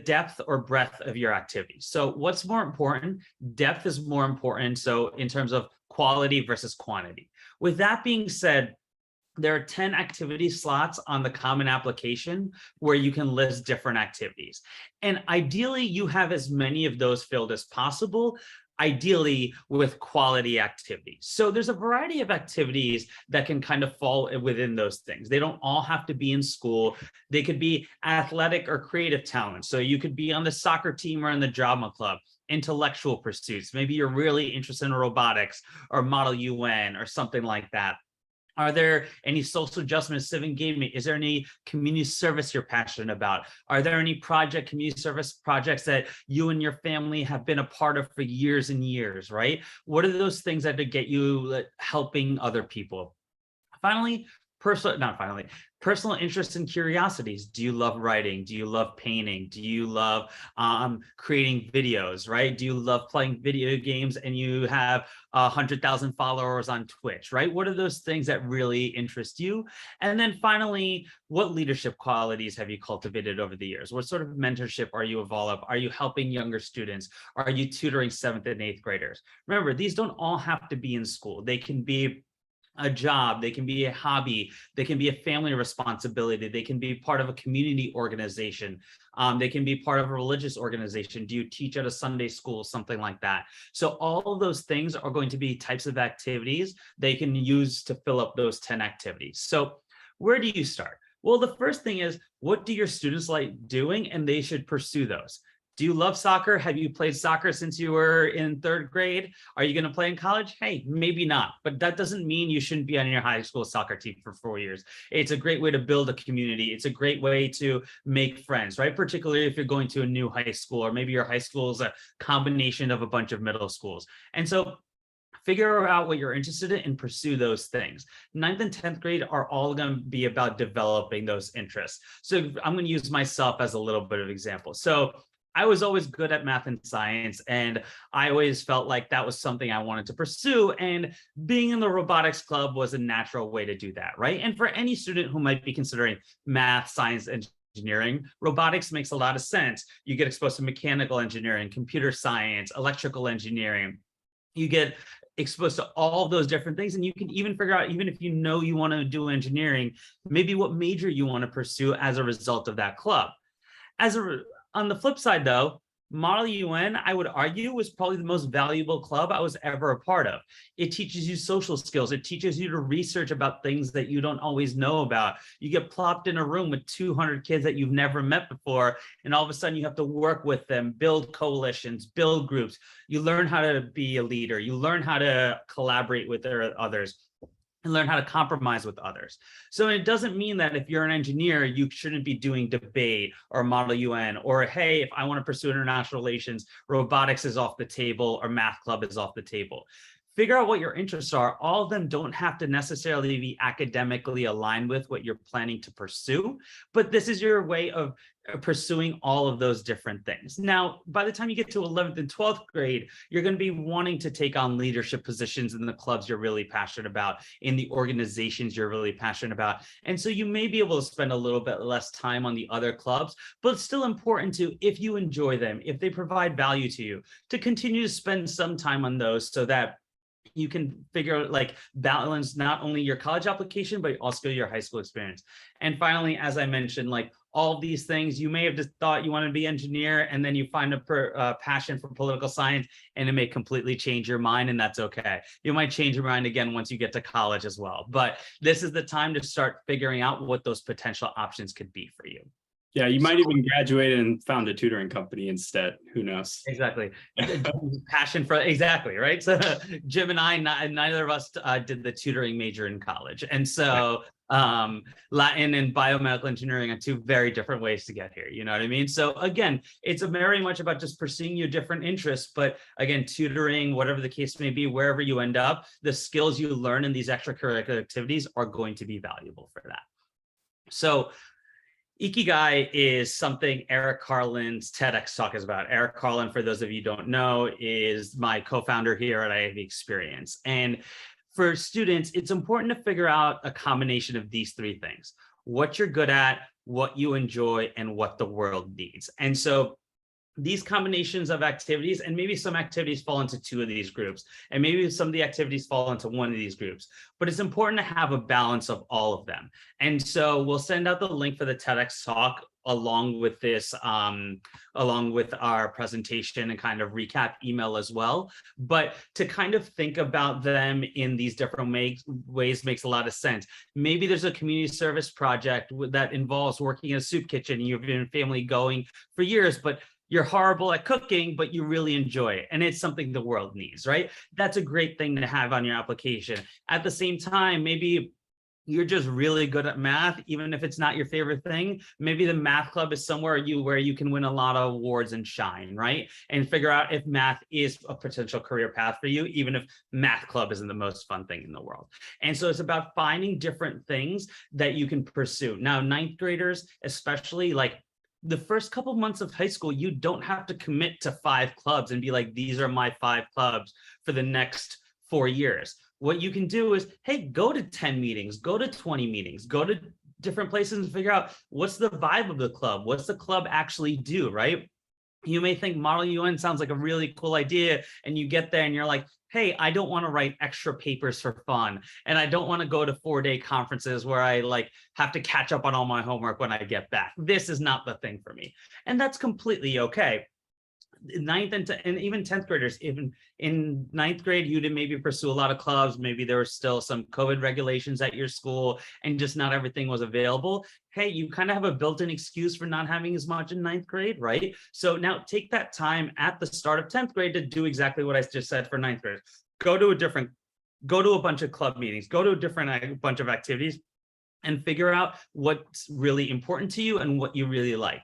depth or breadth of your activities. So what's more important? Depth is more important. So in terms of quality versus quantity. With that being said, there are 10 activity slots on the common application where you can list different activities. And ideally, you have as many of those filled as possible, ideally with quality activities. So there's a variety of activities that can kind of fall within those things. They don't all have to be in school. They could be athletic or creative talent. So you could be on the soccer team or in the drama club. Intellectual pursuits. Maybe you're really interested in robotics or Model UN or something like that. Are there any social justice, civic engagement? Is there any community service you're passionate about? Are there any community service projects that you and your family have been a part of for years and years, right? What are those things that get you helping other people? Finally, personal interests and curiosities. Do you love writing? Do you love painting? Do you love creating videos, right? Do you love playing video games and you have 100,000 followers on Twitch, right? What are those things that really interest you? And then finally, what leadership qualities have you cultivated over the years? What sort of mentorship are you involved in? Are you helping younger students? Are you tutoring 7th and 8th graders? Remember, these don't all have to be in school. They can be a job, they can be a hobby, they can be a family responsibility, they can be part of a community organization, they can be part of a religious organization. Do you teach at a Sunday school, something like that? So all of those things are going to be types of activities they can use to fill up those 10 activities. So where do you start? Well, the first thing is, what do your students like doing? And they should pursue those. Do you love soccer? Have you played soccer since you were in 3rd grade? Are you going to play in college? Hey, maybe not, but that doesn't mean you shouldn't be on your high school soccer team for 4 years. It's a great way to build a community. It's a great way to make friends, right? Particularly if you're going to a new high school, or maybe your high school is a combination of a bunch of middle schools. And so Figure out what you're interested in and pursue those things. 9th and 10th grade are all going to be about developing those interests. So I'm going to use myself as a little bit of example. So I was always good at math and science, and I always felt like that was something I wanted to pursue. And being in the robotics club was a natural way to do that, right? And for any student who might be considering math, science, and engineering, robotics makes a lot of sense. You get exposed to mechanical engineering, computer science, electrical engineering. You get exposed to all those different things, and you can even figure out, even if you know you want to do engineering, maybe what major you want to pursue as a result of that club. On the flip side, though, Model UN, I would argue, was probably the most valuable club I was ever a part of. It teaches you social skills. It teaches you to research about things that you don't always know about. You get plopped in a room with 200 kids that you've never met before, and all of a sudden you have to work with them, build coalitions, build groups. You learn how to be a leader. You learn how to collaborate with others, and learn how to compromise with others. So it doesn't mean that if you're an engineer, you shouldn't be doing debate or Model UN, or hey, if I want to pursue international relations, robotics is off the table or math club is off the table. Figure out what your interests are. All of them don't have to necessarily be academically aligned with what you're planning to pursue, but this is your way of pursuing all of those different things. Now, by the time you get to 11th and 12th grade, you're going to be wanting to take on leadership positions in the clubs you're really passionate about, in the organizations you're really passionate about. And so you may be able to spend a little bit less time on the other clubs, but it's still important to, if you enjoy them, if they provide value to you, to continue to spend some time on those so that you can figure out, like, balance not only your college application, but also your high school experience. And finally, as I mentioned, like, all of these things, you may have just thought you wanted to be engineer, and then you find a passion for political science, and it may completely change your mind, and that's okay. You might change your mind again once you get to college as well. But this is the time to start figuring out what those potential options could be for you. Yeah, you might even graduate and found a tutoring company instead. Who knows? Exactly. Passion for, exactly, right? So Jim and I, neither of us did the tutoring major in college. And so Latin and biomedical engineering are two very different ways to get here. You know what I mean? So again, it's very much about just pursuing your different interests. But again, tutoring, whatever the case may be, wherever you end up, the skills you learn in these extracurricular activities are going to be valuable for that. So Ikigai is something Eric Carlin's TEDx talk is about. Eric Carlin, for those of you who don't know, is my co-founder here at I Have Experience. And for students, it's important to figure out a combination of these three things: what you're good at, what you enjoy, and what the world needs. And so these combinations of activities, and maybe some activities fall into two of these groups, and maybe some of the activities fall into one of these groups, but it's important to have a balance of all of them. And so we'll send out the link for the TEDx talk along with this, along with our presentation and kind of recap email as well. But to kind of think about them in these different ways makes a lot of sense. Maybe there's a community service project that involves working in a soup kitchen, and you've been in family going for years, but you're horrible at cooking, but you really enjoy it, and it's something the world needs, right? That's a great thing to have on your application. At the same time, maybe you're just really good at math, even if it's not your favorite thing. Maybe the math club is somewhere where you can win a lot of awards and shine, right? And figure out if math is a potential career path for you, even if math club isn't the most fun thing in the world. And so it's about finding different things that you can pursue. Now, 9th graders, especially, like, the first couple of months of high school, you don't have to commit to 5 clubs and be like, these are my 5 clubs for the next 4 years. What you can do is, hey, go to 10 meetings, go to 20 meetings, go to different places and figure out what's the vibe of the club. What's the club actually do, right? You may think Model UN sounds like a really cool idea, and you get there and you're like, hey, I don't want to write extra papers for fun, and I don't want to go to 4-day conferences where I like have to catch up on all my homework when I get back. This is not the thing for me. And that's completely okay. 9th and even 10th graders, even in 9th grade, you did maybe pursue a lot of clubs. Maybe there were still some COVID regulations at your school and just not everything was available. Hey, you kind of have a built-in excuse for not having as much in 9th grade, right? So now take that time at the start of 10th grade to do exactly what I just said for 9th graders. Go to a bunch of club meetings, go to a bunch of activities, and figure out what's really important to you and what you really like.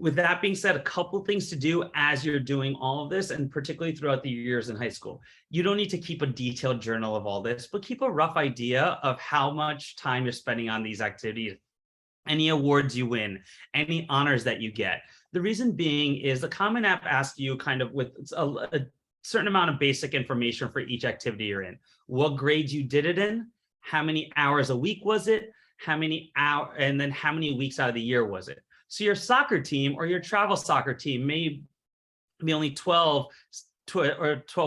With that being said, a couple things to do as you're doing all of this, and particularly throughout the years in high school. You don't need to keep a detailed journal of all this, but keep a rough idea of how much time you're spending on these activities, any awards you win, any honors that you get. The reason being is the Common App asks you kind of with a certain amount of basic information for each activity you're in. What grades you did it in, how many hours a week was it, how many hours, and then how many weeks out of the year was it. So your soccer team or your travel soccer team may be only 12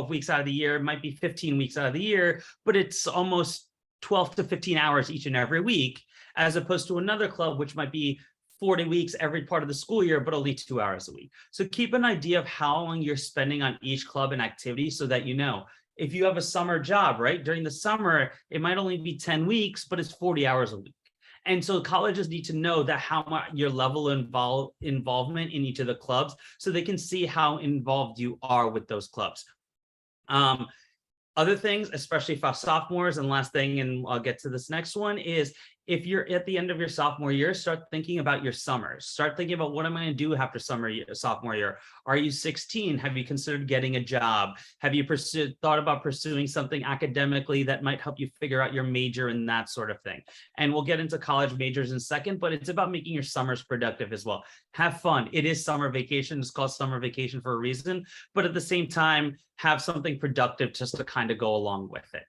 weeks out of the year, it might be 15 weeks out of the year, but it's almost 12 to 15 hours each and every week, as opposed to another club, which might be 40 weeks every part of the school year, but only 2 hours a week. So keep an idea of how long you're spending on each club and activity so that you know. If you have a summer job, right? During the summer, it might only be 10 weeks, but it's 40 hours a week. And so colleges need to know that how much your level of involvement in each of the clubs, so they can see how involved you are with those clubs. Other things, especially for sophomores, and last thing, and I'll get to this next one, is if you're at the end of your sophomore year, start thinking about your summers. Start thinking about, what am I going to do after sophomore year? Are you 16? Have you considered getting a job? Have you thought about pursuing something academically that might help you figure out your major and that sort of thing? And we'll get into college majors in a second, but it's about making your summers productive as well. Have fun. It is summer vacation. It's called summer vacation for a reason, but at the same time, have something productive just to kind of go along with it.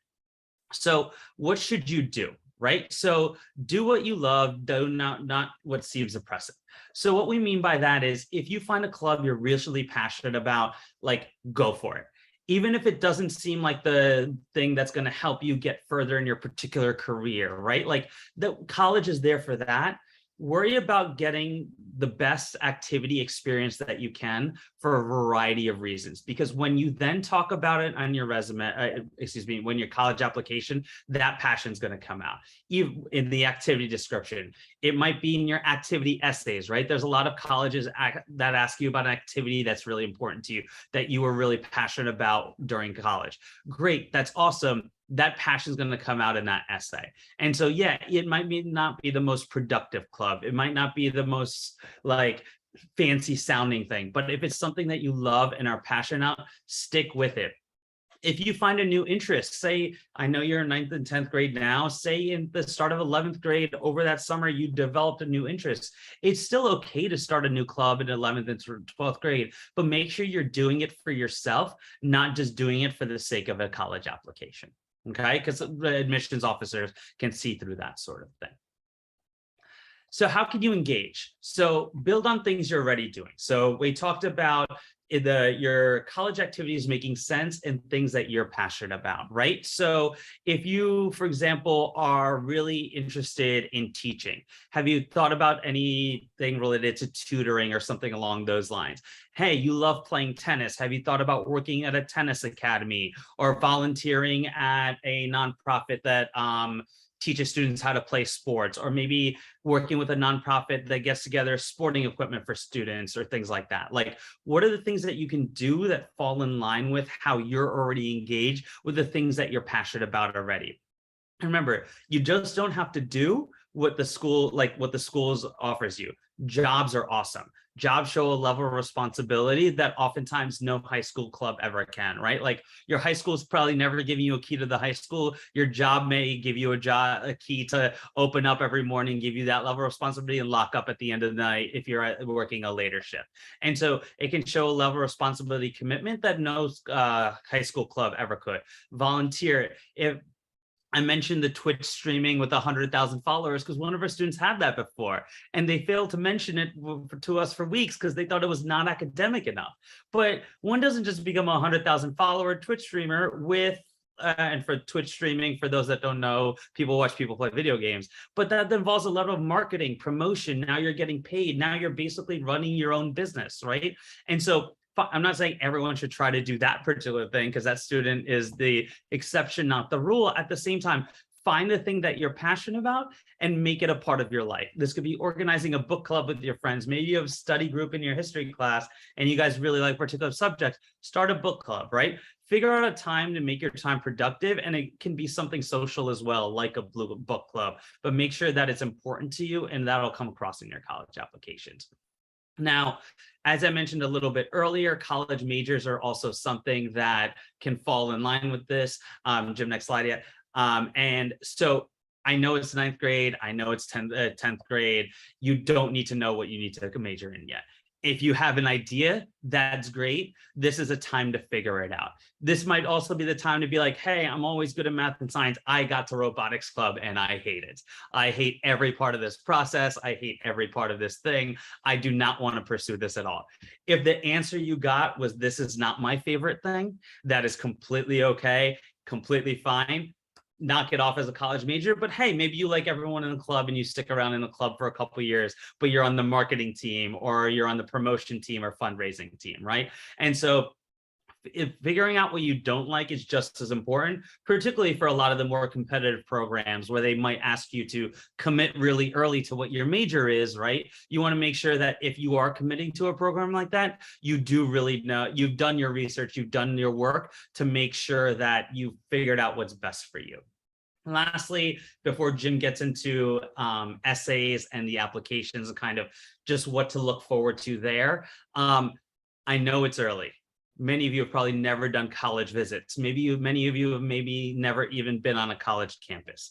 So what should you do? Right? So do what you love, do not what seems oppressive. So what we mean by that is, if you find a club you're really passionate about, like, go for it. Even if it doesn't seem like the thing that's going to help you get further in your particular career, right? Like, the college is there for that. Worry about getting the best activity experience that you can for a variety of reasons, because when you then talk about it on your resume, when your college application, that passion is going to come out. Even in the activity description, it might be in your activity essays, right? There's a lot of colleges that ask you about an activity that's really important to you, that you were really passionate about during college. Great, that's awesome. That passion is going to come out in that essay. And so, yeah, it might not be the most productive club. It might not be the most like fancy sounding thing, but if it's something that you love and are passionate about, stick with it. If you find a new interest, say, I know you're in 9th and 10th grade now, say in the start of 11th grade, over that summer, you developed a new interest. It's still okay to start a new club in 11th and 12th grade, but make sure you're doing it for yourself, not just doing it for the sake of a college application. Okay, because the admissions officers can see through that sort of thing. So how can you engage? So build on things you're already doing. So we talked about your college activities making sense and things that you're passionate about, right? So if you, for example, are really interested in teaching, have you thought about anything related to tutoring or something along those lines? Hey, you love playing tennis. Have you thought about working at a tennis academy or volunteering at a nonprofit that teaches students how to play sports, or maybe working with a nonprofit that gets together sporting equipment for students or things like that? Like, what are the things that you can do that fall in line with how you're already engaged with the things that you're passionate about already? And remember, you just don't have to do what the schools offers you. Jobs are awesome. Jobs show a level of responsibility that oftentimes no high school club ever can, right? Like, your high school is probably never giving you a key to the high school. Your job may give you a key to open up every morning, give you that level of responsibility, and lock up at the end of the night if you're working a later shift. And so it can show a level of responsibility commitment that no high school club ever could. Volunteer. If I mentioned the Twitch streaming with 100,000 followers because one of our students had that before, and they failed to mention it to us for weeks because they thought it was not academic enough. But one doesn't just become a 100,000 follower Twitch streamer with and for Twitch streaming, for those that don't know, people watch people play video games, but that involves a level of marketing, promotion. Now you're getting paid. Now you're basically running your own business, right? And so I'm not saying everyone should try to do that particular thing, because that student is the exception, not the rule. At the same time, find the thing that you're passionate about and make it a part of your life. This could be organizing a book club with your friends. Maybe you have a study group in your history class and you guys really like particular subjects. Start a book club, right? Figure out a time to make your time productive, and it can be something social as well, like a book club, but make sure that it's important to you and that'll come across in your college applications. Now, as I mentioned a little bit earlier, college majors are also something that can fall in line with this. Jim, next slide yet. And so I know it's ninth grade. I know it's 10th grade. You don't need to know what you need to major in yet. If you have an idea, that's great. This is a time to figure it out. This might also be the time to be like, hey, I'm always good at math and science. I got to robotics club and I hate it. I hate every part of this process. I hate every part of this thing. I do not want to pursue this at all. If the answer you got was this is not my favorite thing, that is completely okay, completely fine. Knock it off as a college major, but hey, maybe you like everyone in the club and you stick around in the club for a couple of years, but you're on the marketing team or you're on the promotion team or fundraising team, right? And so if figuring out what you don't like is just as important, particularly for a lot of the more competitive programs where they might ask you to commit really early to what your major is, right? You want to make sure that if you are committing to a program like that, you do really know, you've done your research, you've done your work to make sure that you've figured out what's best for you. Lastly, before Jim gets into essays and the applications and kind of just what to look forward to there, I know it's early. Many of you have probably never done college visits. Many of you have maybe never even been on a college campus.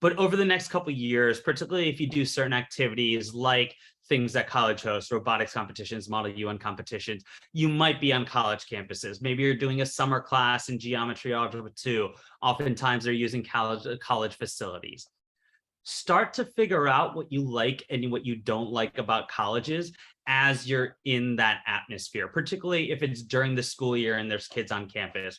But over the next couple of years, particularly if you do certain activities like things that college hosts, robotics competitions, Model UN competitions, you might be on college campuses. Maybe you're doing a summer class in geometry algebra 2. Oftentimes they're using college facilities. Start to figure out what you like and what you don't like about colleges as you're in that atmosphere, particularly if it's during the school year and there's kids on campus.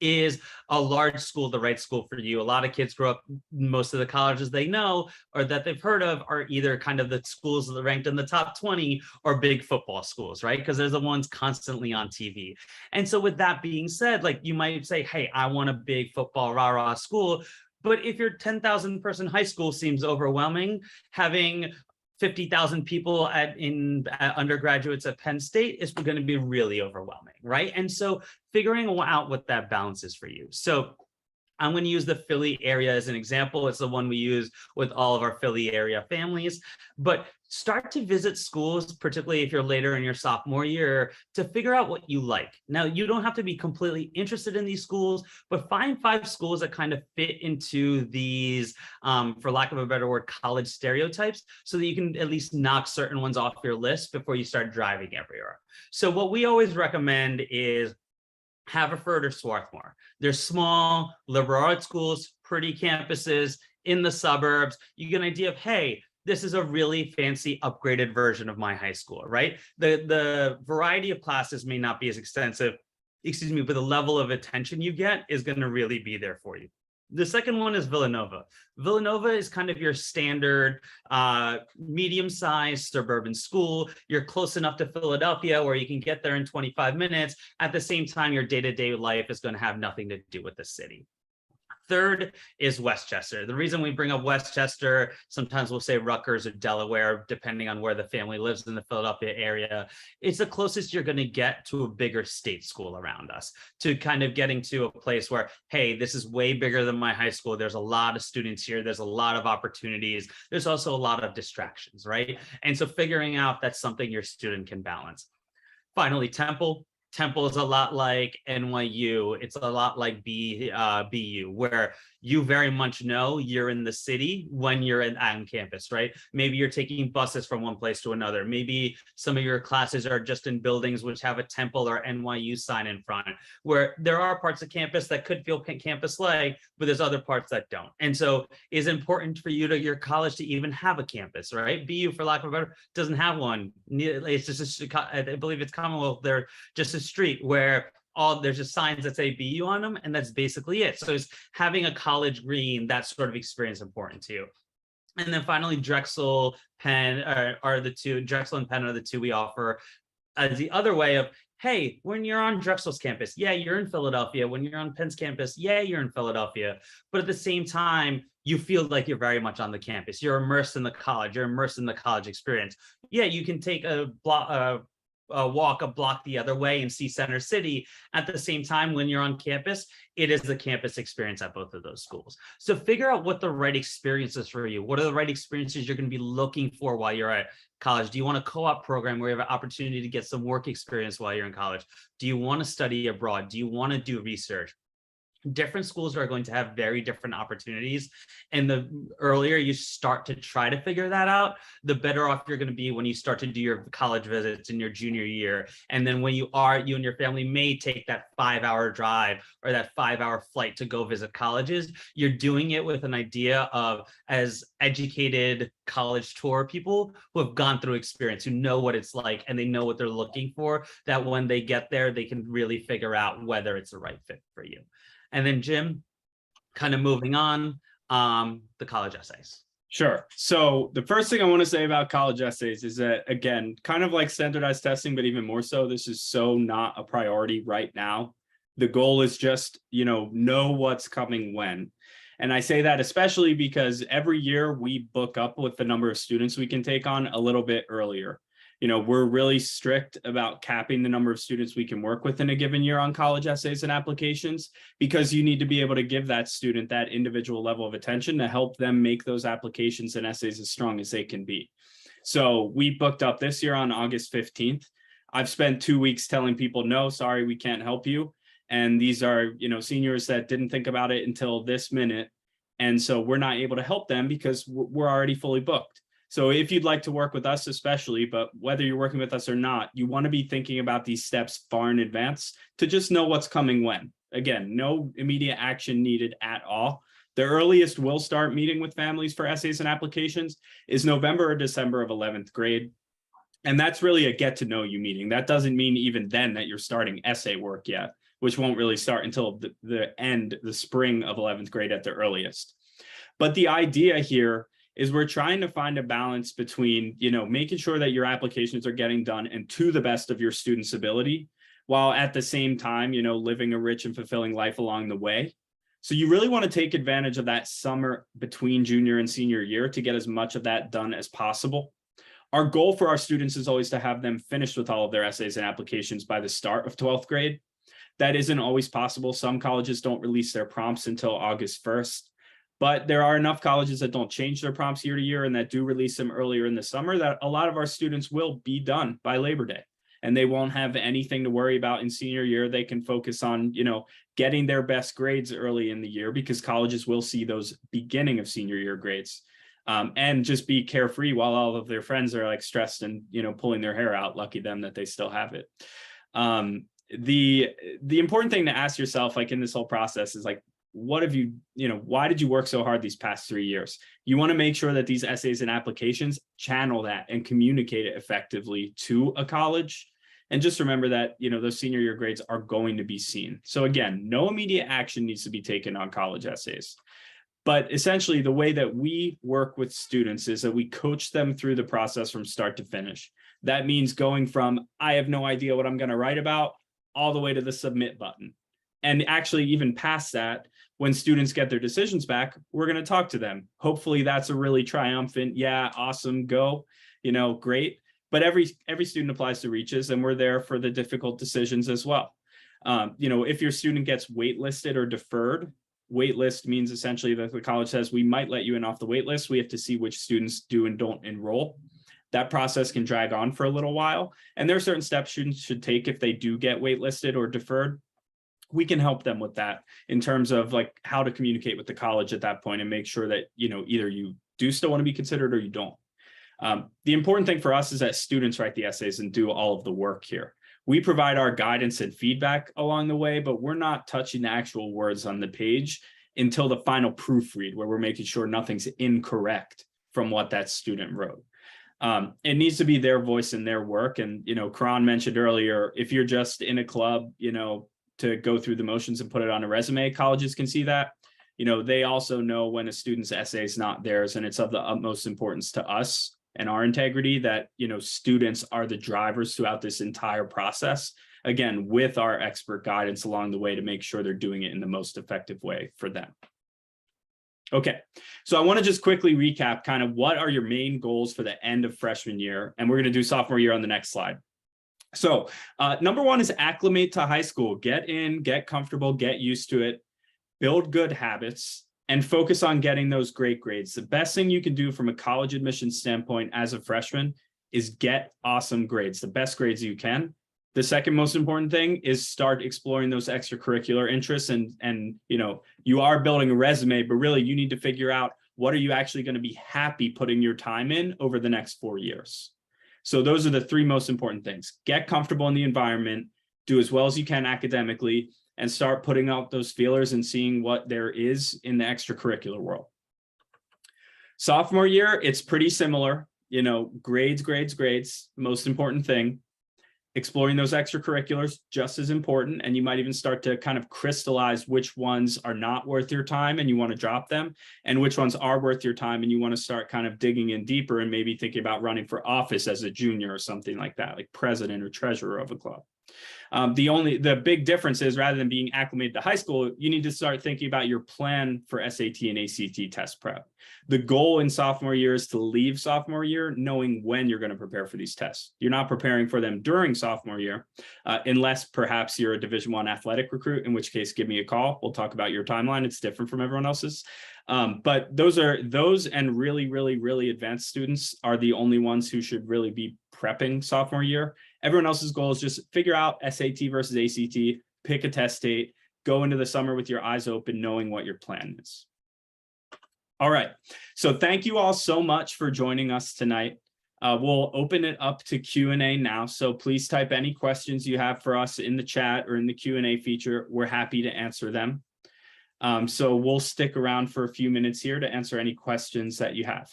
Is a large school the right school for you? A lot of kids grow up, most of the colleges they know or that they've heard of are either kind of the schools that are ranked in the top 20 or big football schools, right? Because they're the ones constantly on TV. And so with that being said, like you might say, hey, I want a big football rah-rah school. But if your 10,000 person high school seems overwhelming, having 50,000 people at undergraduates at Penn State is going to be really overwhelming, right? And so figuring out what that balance is for you. So I'm going to use the Philly area as an example. It's the one we use with all of our Philly area families. But start to visit schools, particularly if you're later in your sophomore year, to figure out what you like. Now, you don't have to be completely interested in these schools, but find 5 schools that kind of fit into these, for lack of a better word, college stereotypes, so that you can at least knock certain ones off your list before you start driving everywhere. So what we always recommend is Haverford or Swarthmore. They're small liberal arts schools, pretty campuses in the suburbs. You get an idea of, hey, this is a really fancy upgraded version of my high school, right? The variety of classes may not be as extensive, but the level of attention you get is going to really be there for you. The second one is Villanova. Villanova is kind of your standard medium-sized suburban school. You're close enough to Philadelphia where you can get there in 25 minutes. At the same time, your day-to-day life is going to have nothing to do with the city. Third is Westchester. The reason we bring up Westchester, sometimes we'll say Rutgers or Delaware, depending on where the family lives in the Philadelphia area, it's the closest you're going to get to a bigger state school around us, to kind of getting to a place where, hey, this is way bigger than my high school. There's a lot of students here. There's a lot of opportunities. There's also a lot of distractions, right? And so figuring out that's something your student can balance. Finally, Temple. Temple is a lot like NYU. It's a lot like BU, where you very much know you're in the city when you're on campus, right? Maybe you're taking buses from one place to another. Maybe some of your classes are just in buildings which have a Temple or NYU sign in front, where there are parts of campus that could feel campus-like, but there's other parts that don't. And so it's important for your college to even have a campus, right? BU, for lack of a better, doesn't have one. It's just, I believe it's Commonwealth. They're just a street where there's just signs that say BU on them, and that's basically it. So it's having a college green, that sort of experience important to you. And then finally, Drexel, Penn are the two. Drexel and Penn are the two we offer as the other way of, hey, when you're on Drexel's campus, yeah, you're in Philadelphia. When you're on Penn's campus, yeah, you're in Philadelphia. But at the same time, you feel like you're very much on the campus. You're immersed in the college. You're immersed in the college experience. Yeah, you can take a walk a block the other way and see Center City. At the same time, when you're on campus, it is the campus experience at both of those schools. So figure out what the right experience is for you. What are the right experiences you're going to be looking for while you're at college? Do you want a co-op program where you have an opportunity to get some work experience while you're in college? Do you want to study abroad? Do you want to do research? Different schools are going to have very different opportunities. And the earlier you start to try to figure that out, the better off you're going to be when you start to do your college visits in your junior year. And then when you and your family may take that 5-hour drive or that 5-hour flight to go visit colleges, you're doing it with an idea of as educated college tour people who have gone through experience, who know what it's like, and they know what they're looking for, that when they get there, they can really figure out whether it's the right fit for you. And then Jim, kind of moving on, the college essays. Sure. So the first thing I want to say about college essays is that, again, kind of like standardized testing, but even more so, this is so not a priority right now. The goal is just, know what's coming when. And I say that especially because every year we book up with the number of students we can take on a little bit earlier. We're really strict about capping the number of students we can work with in a given year on college essays and applications, because you need to be able to give that student that individual level of attention to help them make those applications and essays as strong as they can be. So we booked up this year on August 15th. I've spent 2 weeks telling people, no, sorry, we can't help you. And these are, seniors that didn't think about it until this minute. And so we're not able to help them because we're already fully booked. So if you'd like to work with us, especially, but whether you're working with us or not, you want to be thinking about these steps far in advance to just know what's coming when. Again, no immediate action needed at all. The earliest we'll start meeting with families for essays and applications is November or December of 11th grade. And that's really a get to know you meeting. That doesn't mean even then that you're starting essay work yet, which won't really start until the spring of 11th grade at the earliest. But the idea here is we're trying to find a balance between, making sure that your applications are getting done and to the best of your students' ability, while at the same time, living a rich and fulfilling life along the way. So you really want to take advantage of that summer between junior and senior year to get as much of that done as possible. Our goal for our students is always to have them finished with all of their essays and applications by the start of 12th grade. That isn't always possible. Some colleges don't release their prompts until August 1st. But there are enough colleges that don't change their prompts year to year and that do release them earlier in the summer that a lot of our students will be done by Labor Day. And they won't have anything to worry about in senior year. They can focus on, getting their best grades early in the year, because colleges will see those beginning of senior year grades, and just be carefree while all of their friends are like stressed and, pulling their hair out. Lucky them that they still have it. The important thing to ask yourself, like in this whole process, is like, what have why did you work so hard these past 3 years? You want to make sure that these essays and applications channel that and communicate it effectively to a college. And just remember that, those senior year grades are going to be seen. So again, no immediate action needs to be taken on college essays. But essentially, the way that we work with students is that we coach them through the process from start to finish. That means going from, I have no idea what I'm going to write about, all the way to the submit button. And actually, even past that, when students get their decisions back, we're going to talk to them. Hopefully that's a really triumphant, yeah, awesome, go, great. But every student applies to Reaches, and we're there for the difficult decisions as well. If your student gets waitlisted or deferred, waitlist means essentially that the college says we might let you in off the wait list. We have to see which students do and don't enroll. That process can drag on for a little while. And there are certain steps students should take if they do get waitlisted or deferred. We can help them with that in terms of like how to communicate with the college at that point and make sure that, either you do still want to be considered or you don't. The important thing for us is that students write the essays and do all of the work here. We provide our guidance and feedback along the way, but we're not touching the actual words on the page until the final proofread, where we're making sure nothing's incorrect from what that student wrote. It needs to be their voice and their work. And, Karan mentioned earlier, if you're just in a club, to go through the motions and put it on a resume, colleges can see that. They also know when a student's essay is not theirs, and it's of the utmost importance to us and our integrity that, students are the drivers throughout this entire process, again, with our expert guidance along the way to make sure they're doing it in the most effective way for them. Okay, so I want to just quickly recap kind of what are your main goals for the end of freshman year, and we're going to do sophomore year on the next slide. So number one is acclimate to high school. Get in, get comfortable, get used to it, build good habits, and focus on getting those great grades. The best thing you can do from a college admission standpoint as a freshman is get awesome grades, the best grades you can. The second most important thing is start exploring those extracurricular interests, and you are building a resume, but really you need to figure out what are you actually going to be happy putting your time in over the next 4 years. So those are the three most important things. Get comfortable in the environment, do as well as you can academically, and start putting out those feelers and seeing what there is in the extracurricular world. Sophomore year, it's pretty similar. Grades, grades, grades, most important thing. Exploring those extracurriculars, just as important. And you might even start to kind of crystallize which ones are not worth your time and you want to drop them, and which ones are worth your time and you want to start kind of digging in deeper and maybe thinking about running for office as a junior or something like that, like president or treasurer of a club. The big difference is, rather than being acclimated to high school, you need to start thinking about your plan for SAT and ACT test prep. The goal in sophomore year is to leave sophomore year knowing when you're going to prepare for these tests. You're not preparing for them during sophomore year, unless perhaps you're a Division I athletic recruit, in which case give me a call. We'll talk about your timeline. It's different from everyone else's. But those and really, really, really advanced students are the only ones who should really be prepping sophomore year. Everyone else's goal is just figure out SAT versus ACT, pick a test date, go into the summer with your eyes open, knowing what your plan is. All right, so thank you all so much for joining us tonight. We'll open it up to Q&A now, so please type any questions you have for us in the chat or in the Q&A feature. We're happy to answer them. So we'll stick around for a few minutes here to answer any questions that you have.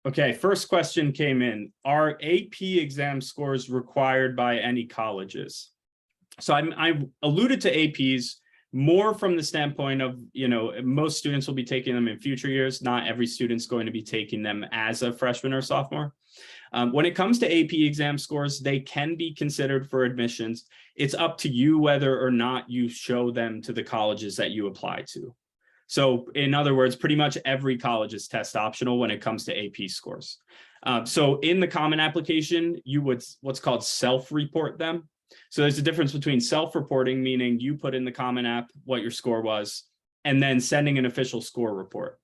Okay, first question came in. Are AP exam scores required by any colleges? So I alluded to APs more from the standpoint of, most students will be taking them in future years. Not every student's going to be taking them as a freshman or sophomore. When it comes to AP exam scores, they can be considered for admissions. It's up to you whether or not you show them to the colleges that you apply to. So in other words, pretty much every college is test optional when it comes to AP scores. So in the Common Application, you would what's called self-report them. So there's a difference between self-reporting, meaning you put in the Common App what your score was, and then sending an official score report.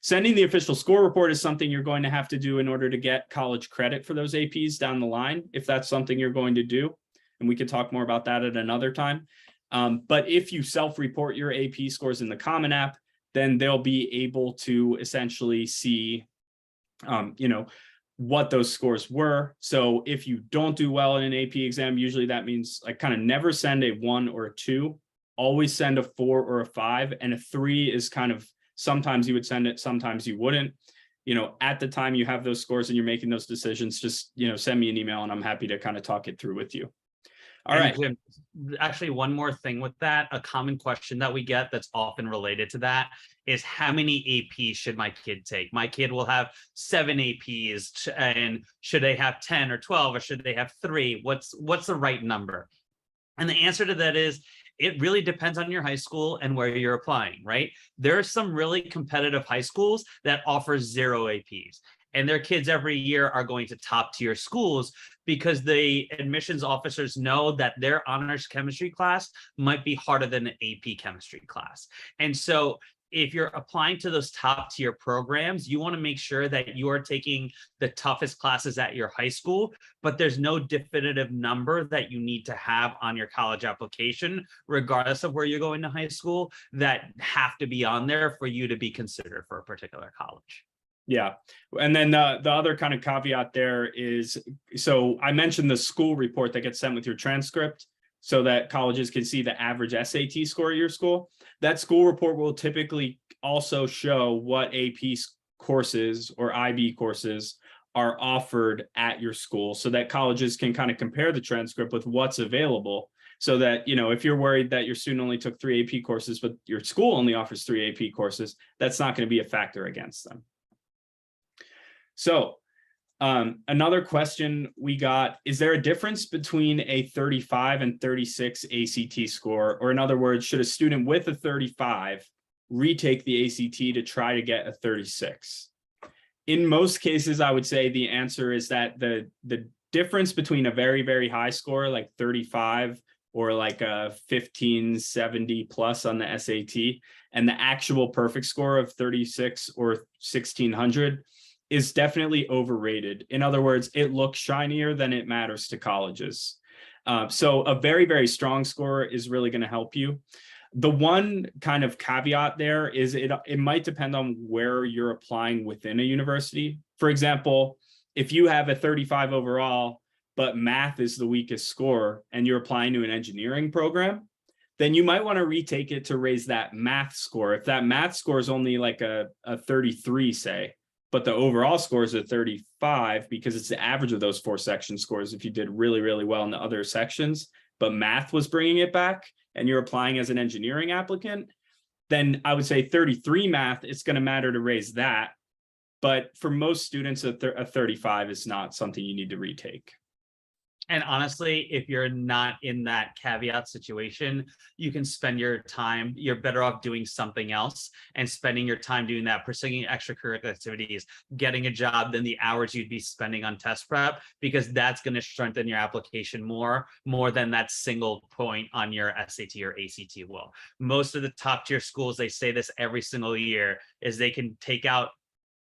Sending the official score report is something you're going to have to do in order to get college credit for those APs down the line, if that's something you're going to do. And we can talk more about that at another time. But if you self-report your AP scores in the Common App, then they'll be able to essentially see, what those scores were. So if you don't do well in an AP exam, usually that means kind of never send a 1 or a 2, always send a 4 or a 5, and a 3 is kind of, sometimes you would send it, sometimes you wouldn't. At the time you have those scores and you're making those decisions, just, send me an email and I'm happy to kind of talk it through with you. All right. Jim, actually, one more thing with that, a common question that we get that's often related to that is, how many APs should my kid take? My kid will have 7 APs, and should they have 10 or 12, or should they have 3? What's the right number? And the answer to that is, it really depends on your high school and where you're applying, right? There are some really competitive high schools that offer 0 APs. And their kids every year are going to top tier schools because the admissions officers know that their honors chemistry class might be harder than an AP chemistry class. And so if you're applying to those top tier programs, you want to make sure that you are taking the toughest classes at your high school, but there's no definitive number that you need to have on your college application, regardless of where you're going to high school, that have to be on there for you to be considered for a particular college. Yeah. And then the other kind of caveat there is, so I mentioned the school report that gets sent with your transcript so that colleges can see the average SAT score at your school. That school report will typically also show what AP courses or IB courses are offered at your school, so that colleges can kind of compare the transcript with what's available, so that, if you're worried that your student only took 3 AP courses, but your school only offers 3 AP courses, that's not going to be a factor against them. So Another question we got, is there a difference between a 35 and 36 ACT score? Or in other words, should a student with a 35 retake the ACT to try to get a 36? In most cases, I would say the answer is that the difference between a very, very high score like 35 or like a 1570 plus on the SAT and the actual perfect score of 36 or 1600 is definitely overrated. In other words, it looks shinier than it matters to colleges. So a very, very strong score is really going to help you. The one kind of caveat there is it might depend on where you're applying within a university. For example, if you have a 35 overall, but math is the weakest score and you're applying to an engineering program, then you might want to retake it to raise that math score. If that math score is only like a 33, say, but the overall score is a 35 because it's the average of those 4 section scores if you did really, really well in the other sections, but math was bringing it back and you're applying as an engineering applicant, then I would say 33 math, it's going to matter to raise that. But for most students, a 35 is not something you need to retake. And honestly, if you're not in that caveat situation, you can spend your time, you're better off doing something else and spending your time doing that, pursuing extracurricular activities, getting a job than the hours you'd be spending on test prep, because that's going to strengthen your application more than that single point on your SAT or ACT will. Most of the top tier schools, they say this every single year, is they can take out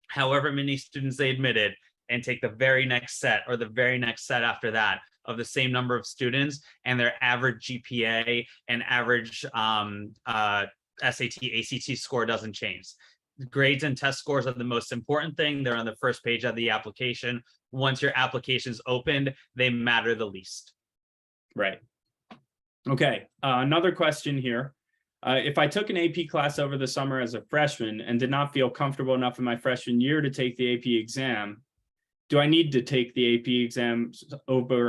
however many students they admitted and take the very next set or the very next set after that of the same number of students, and their average GPA and average SAT, ACT score doesn't change. Grades and test scores are the most important thing. They're on the first page of the application. Once your application's opened, they matter the least. Right. Okay, another question here. If I took an AP class over the summer as a freshman and did not feel comfortable enough in my freshman year to take the AP exam, do I need to take the AP exam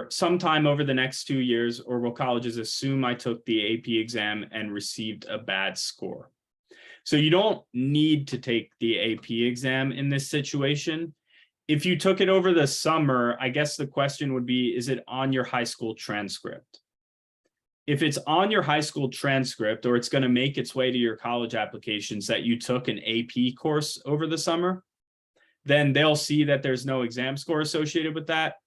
sometime over the next 2 years, or will colleges assume I took the AP exam and received a bad score? So you don't need to take the AP exam in this situation. If you took it over the summer, I guess the question would be, is it on your high school transcript? If it's on your high school transcript, or it's going to make its way to your college applications that you took an AP course over the summer, then they'll see that there's no exam score associated with that.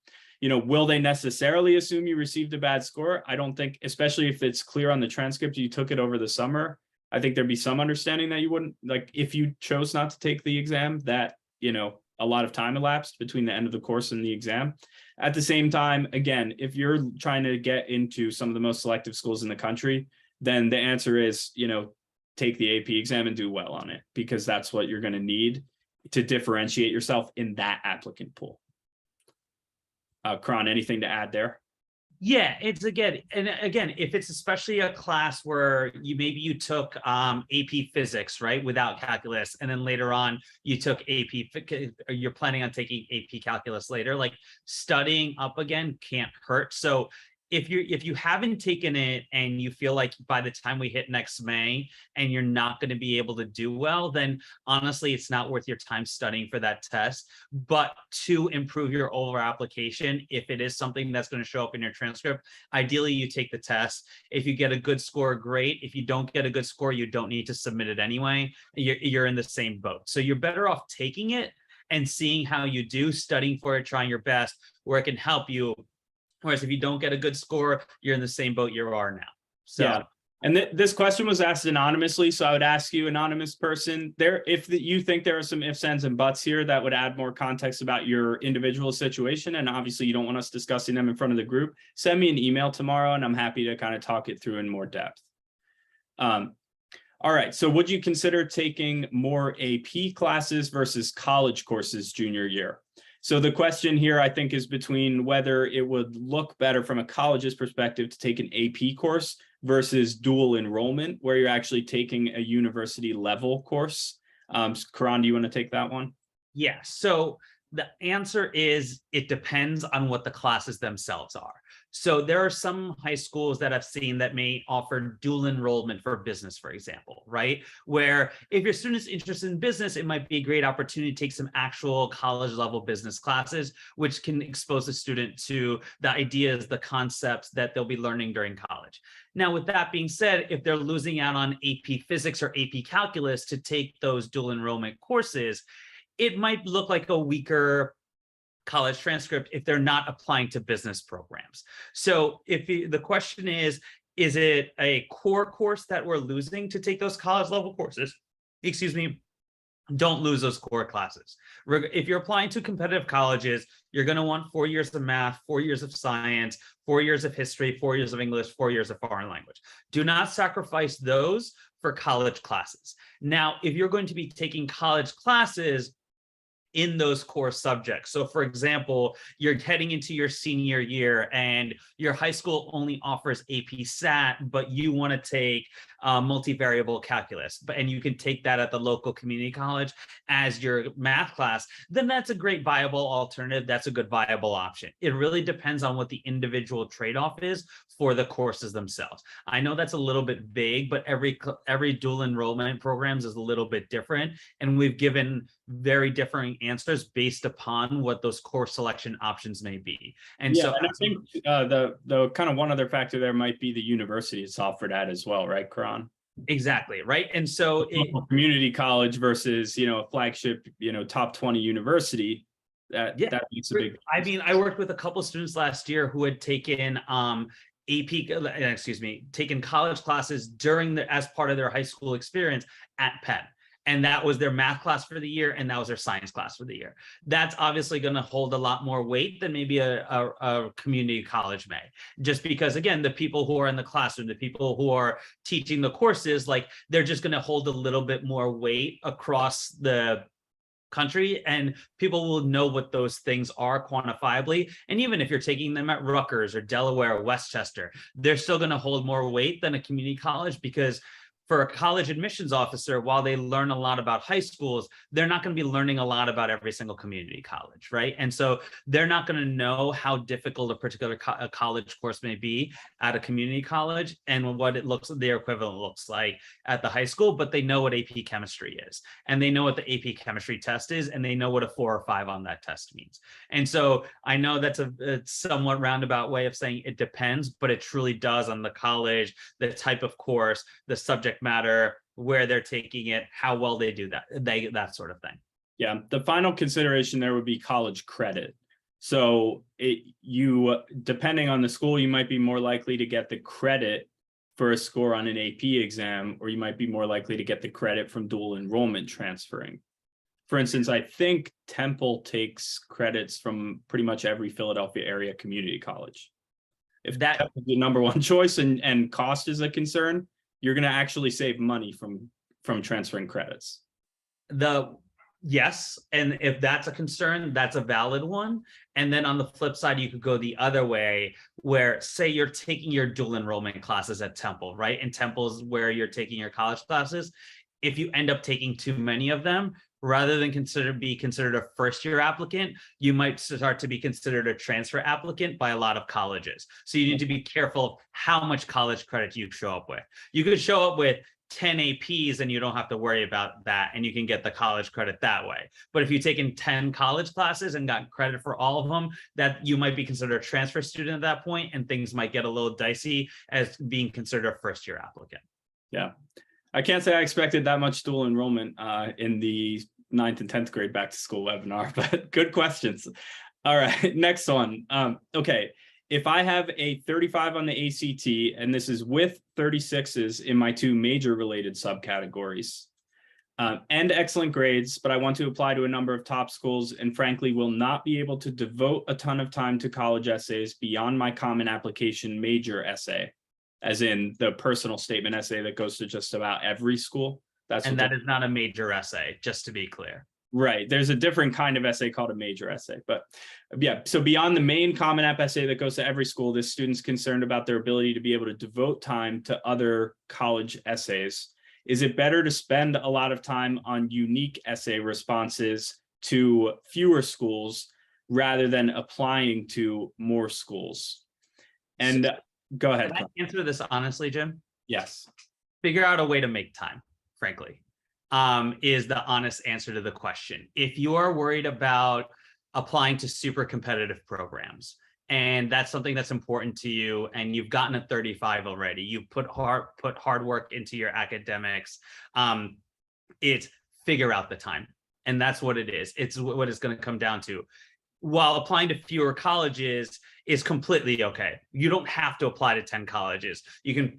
You know, will they necessarily assume you received a bad score? I don't think, especially if it's clear on the transcript you took it over the summer. I think there'd be some understanding that you wouldn't, like, if you chose not to take the exam, that, you know, a lot of time elapsed between the end of the course and the exam. At the same time, again, if you're trying to get into some of the most selective schools in the country, then the answer is, you know, take the AP exam and do well on it, because that's what you're going to need to differentiate yourself in that applicant pool. Karan, anything to add there? Yeah, it's again, if it's especially a class where maybe you took AP physics, right, without calculus, and then later on you took AP, or you're planning on taking AP calculus later, like, studying up again can't hurt. So if you haven't taken it and you feel like by the time we hit next May and you're not going to be able to do well, then honestly, it's not worth your time studying for that test. But to improve your overall application, if it is something that's going to show up in your transcript, ideally you take the test. If you get a good score, great. If you don't get a good score, you don't need to submit it anyway. You're in the same boat. So you're better off taking it and seeing how you do, studying for it, trying your best, where it can help you. Whereas if you don't get a good score, you're in the same boat you are now. So, yeah. And this question was asked anonymously. So I would ask you, anonymous person, if you think there are some ifs, ands, and buts here that would add more context about your individual situation, and obviously you don't want us discussing them in front of the group, send me an email tomorrow and I'm happy to kind of talk it through in more depth. All right. So would you consider taking more AP classes versus college courses junior year? So the question here, I think, is between whether it would look better from a college's perspective to take an AP course versus dual enrollment, where you're actually taking a university level course. Karan, do you want to take that one? Yeah. So The answer is it depends on what the classes themselves are. So there are some high schools that I've seen that may offer dual enrollment for business, for example, right? Where if your student's interested in business, it might be a great opportunity to take some actual college level business classes, which can expose the student to the ideas, the concepts that they'll be learning during college. Now, with that being said, if they're losing out on AP Physics or AP Calculus to take those dual enrollment courses, it might look like a weaker college transcript if they're not applying to business programs. So the question is it a core course that we're losing to take those college level courses? Excuse me, don't lose those core classes. If you're applying to competitive colleges, you're going to want 4 years of math, 4 years of science, 4 years of history, 4 years of English, 4 years of foreign language. Do not sacrifice those for college classes. Now, if you're going to be taking college classes in those core subjects. So for example, you're heading into your senior year and your high school only offers AP SAT, but you want to take multivariable calculus, and you can take that at the local community college as your math class, then that's a great viable alternative. That's a good viable option. It really depends on what the individual trade-off is for the courses themselves. I know that's a little bit vague, but every dual enrollment programs is a little bit different, and we've given very differing answers based upon what those course selection options may be. And Yeah, so and I think the kind of one other factor there might be the university it's offered at as well, right, Karan? exactly, right. And so Community college versus, a flagship, top 20 university, that makes a big difference. I mean, I worked with a couple of students last year who had taken taken college classes as part of their high school experience at Penn. And that was their math class for the year, and that was their science class for the year. That's obviously going to hold a lot more weight than maybe a community college may, just because, again, the people who are in the classroom, the people who are teaching the courses, like, they're just going to hold a little bit more weight across the country, and people will know what those things are quantifiably. And even if you're taking them at Rutgers or Delaware or Westchester, they're still going to hold more weight than a community college, because for a college admissions officer, while they learn a lot about high schools, they're not going to be learning a lot about every single community college, right? And so they're not going to know how difficult a particular college course may be at a community college and what their equivalent looks like at the high school, but they know what AP chemistry is, and they know what the AP chemistry test is, and they know what a 4 or 5 on that test means. And so I know that's a somewhat roundabout way of saying it depends, but it truly does on the college, the type of course, the subject matter, where they're taking it, how well they do that sort of thing. Yeah, the final consideration there would be college credit. So depending on the school, you might be more likely to get the credit for a score on an AP exam, or you might be more likely to get the credit from dual enrollment transferring. For instance, I think Temple takes credits from pretty much every Philadelphia area community college. If that is the number one choice and cost is a concern, you're going to actually save money from transferring credits. Yes, and if that's a concern, that's a valid one. And then on the flip side, you could go the other way, where, say, you're taking your dual enrollment classes at Temple, right? And Temple is where you're taking your college classes. If you end up taking too many of them, rather than be considered a first-year applicant, you might start to be considered a transfer applicant by a lot of colleges. So you need to be careful of how much college credit you show up with. You could show up with 10 APs and you don't have to worry about that, and you can get the college credit that way. But if you've taken 10 college classes and got credit for all of them, that you might be considered a transfer student at that point, and things might get a little dicey as being considered a first-year applicant. Yeah. I can't say I expected that much dual enrollment in the 9th and 10th grade back to school webinar, but good questions. All right, next one. Okay, if I have a 35 on the ACT, and this is with 36s in my 2 major related subcategories, and excellent grades, but I want to apply to a number of top schools and frankly will not be able to devote a ton of time to college essays beyond my common application major essay, as in the personal statement essay that goes to just about every school. That is not a major essay, just to be clear. Right. There's a different kind of essay called a major essay. But yeah, so beyond the main Common App essay that goes to every school, this student's concerned about their ability to be able to devote time to other college essays. Is it better to spend a lot of time on unique essay responses to fewer schools rather than applying to more schools. And go ahead. Can I answer this honestly, Jim? Yes. Figure out a way to make time, frankly, is the honest answer to the question. If you are worried about applying to super competitive programs, and that's something that's important to you, and you've gotten a 35 already, you've put hard work into your academics, it's figure out the time. And that's what it is. It's what it's going to come down to. While applying to fewer colleges is completely okay. You don't have to apply to 10 colleges. You can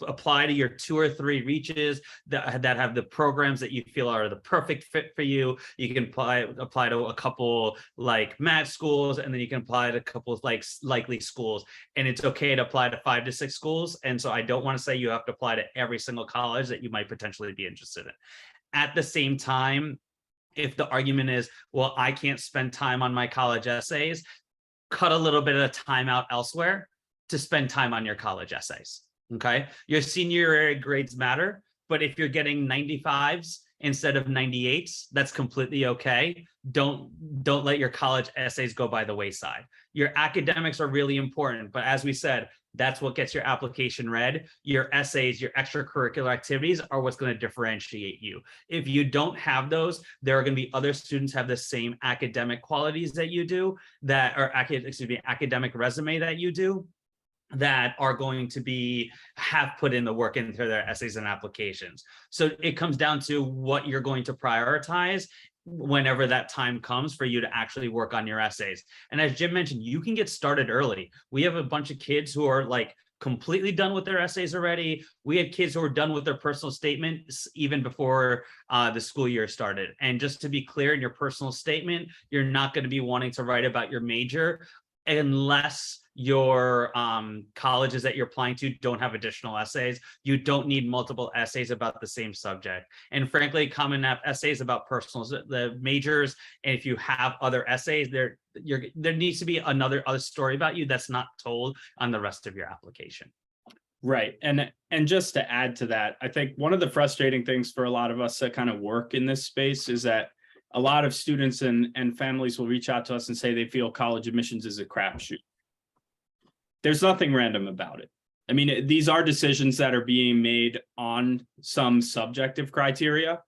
apply to your 2 or 3 reaches that have the programs that you feel are the perfect fit for you. You can apply to a couple like match schools, and then you can apply to a couple like likely schools. And it's okay to apply to 5 to 6 schools. And so I don't want to say you have to apply to every single college that you might potentially be interested in. At the same time, if the argument is, well, I can't spend time on my college essays, cut a little bit of time out elsewhere to spend time on your college essays, okay? Your senior grades matter, but if you're getting 95s instead of 98s, that's completely okay. Don't let your college essays go by the wayside. Your academics are really important, but as we said, that's what gets your application read. Your essays, your extracurricular activities are what's going to differentiate you. If you don't have those, there are going to be other students have the same academic qualities that you do, that are academic resume that you do, that are going to have put in the work into their essays and applications. So it comes down to what you're going to prioritize whenever that time comes for you to actually work on your essays. And as Jim mentioned, you can get started early. We have a bunch of kids who are like completely done with their essays already. We have kids who are done with their personal statements even before the school year started. And just to be clear, in your personal statement, you're not going to be wanting to write about your major unless your colleges that you're applying to don't have additional essays. You don't need multiple essays about the same subject. And frankly, Common App essays about personals, the majors, and if you have other essays, there needs to be another story about you that's not told on the rest of your application. Right. And just to add to that, I think one of the frustrating things for a lot of us that kind of work in this space is that a lot of students and families will reach out to us and say they feel college admissions is a crapshoot. There's nothing random about it. I mean, these are decisions that are being made on some subjective criteria.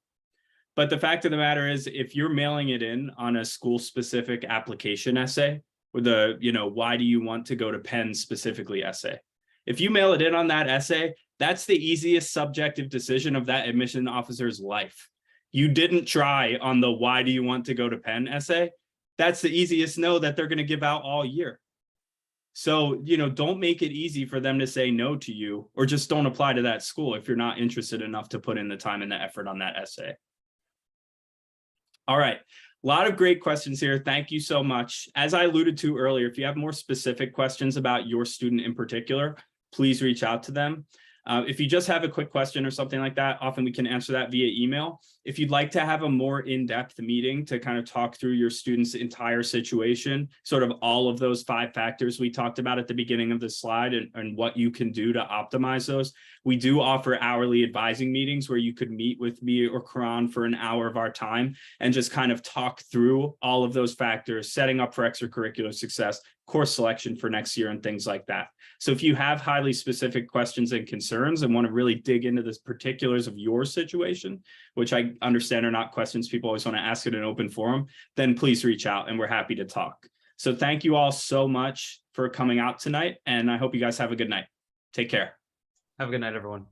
But the fact of the matter is, if you're mailing it in on a school-specific application essay, with the, why do you want to go to Penn specifically essay? If you mail it in on that essay, that's the easiest subjective decision of that admission officer's life. You didn't try on the why do you want to go to Penn essay. That's the easiest no that they're going to give out all year. So, don't make it easy for them to say no to you, or just don't apply to that school if you're not interested enough to put in the time and the effort on that essay. All right. A lot of great questions here. Thank you so much. As I alluded to earlier, if you have more specific questions about your student in particular, please reach out to them. If you just have a quick question or something like that, often we can answer that via email. If you'd like to have a more in-depth meeting to kind of talk through your student's entire situation, sort of all of those 5 factors we talked about at the beginning of the slide and what you can do to optimize those, we do offer hourly advising meetings where you could meet with me or Karan for an hour of our time and just kind of talk through all of those factors, setting up for extracurricular success, course selection for next year, and things like that. So if you have highly specific questions and concerns and want to really dig into the particulars of your situation, which I understand are not questions people always want to ask in an open forum, then please reach out and we're happy to talk. So thank you all so much for coming out tonight, and I hope you guys have a good night. Take care. Have a good night, everyone.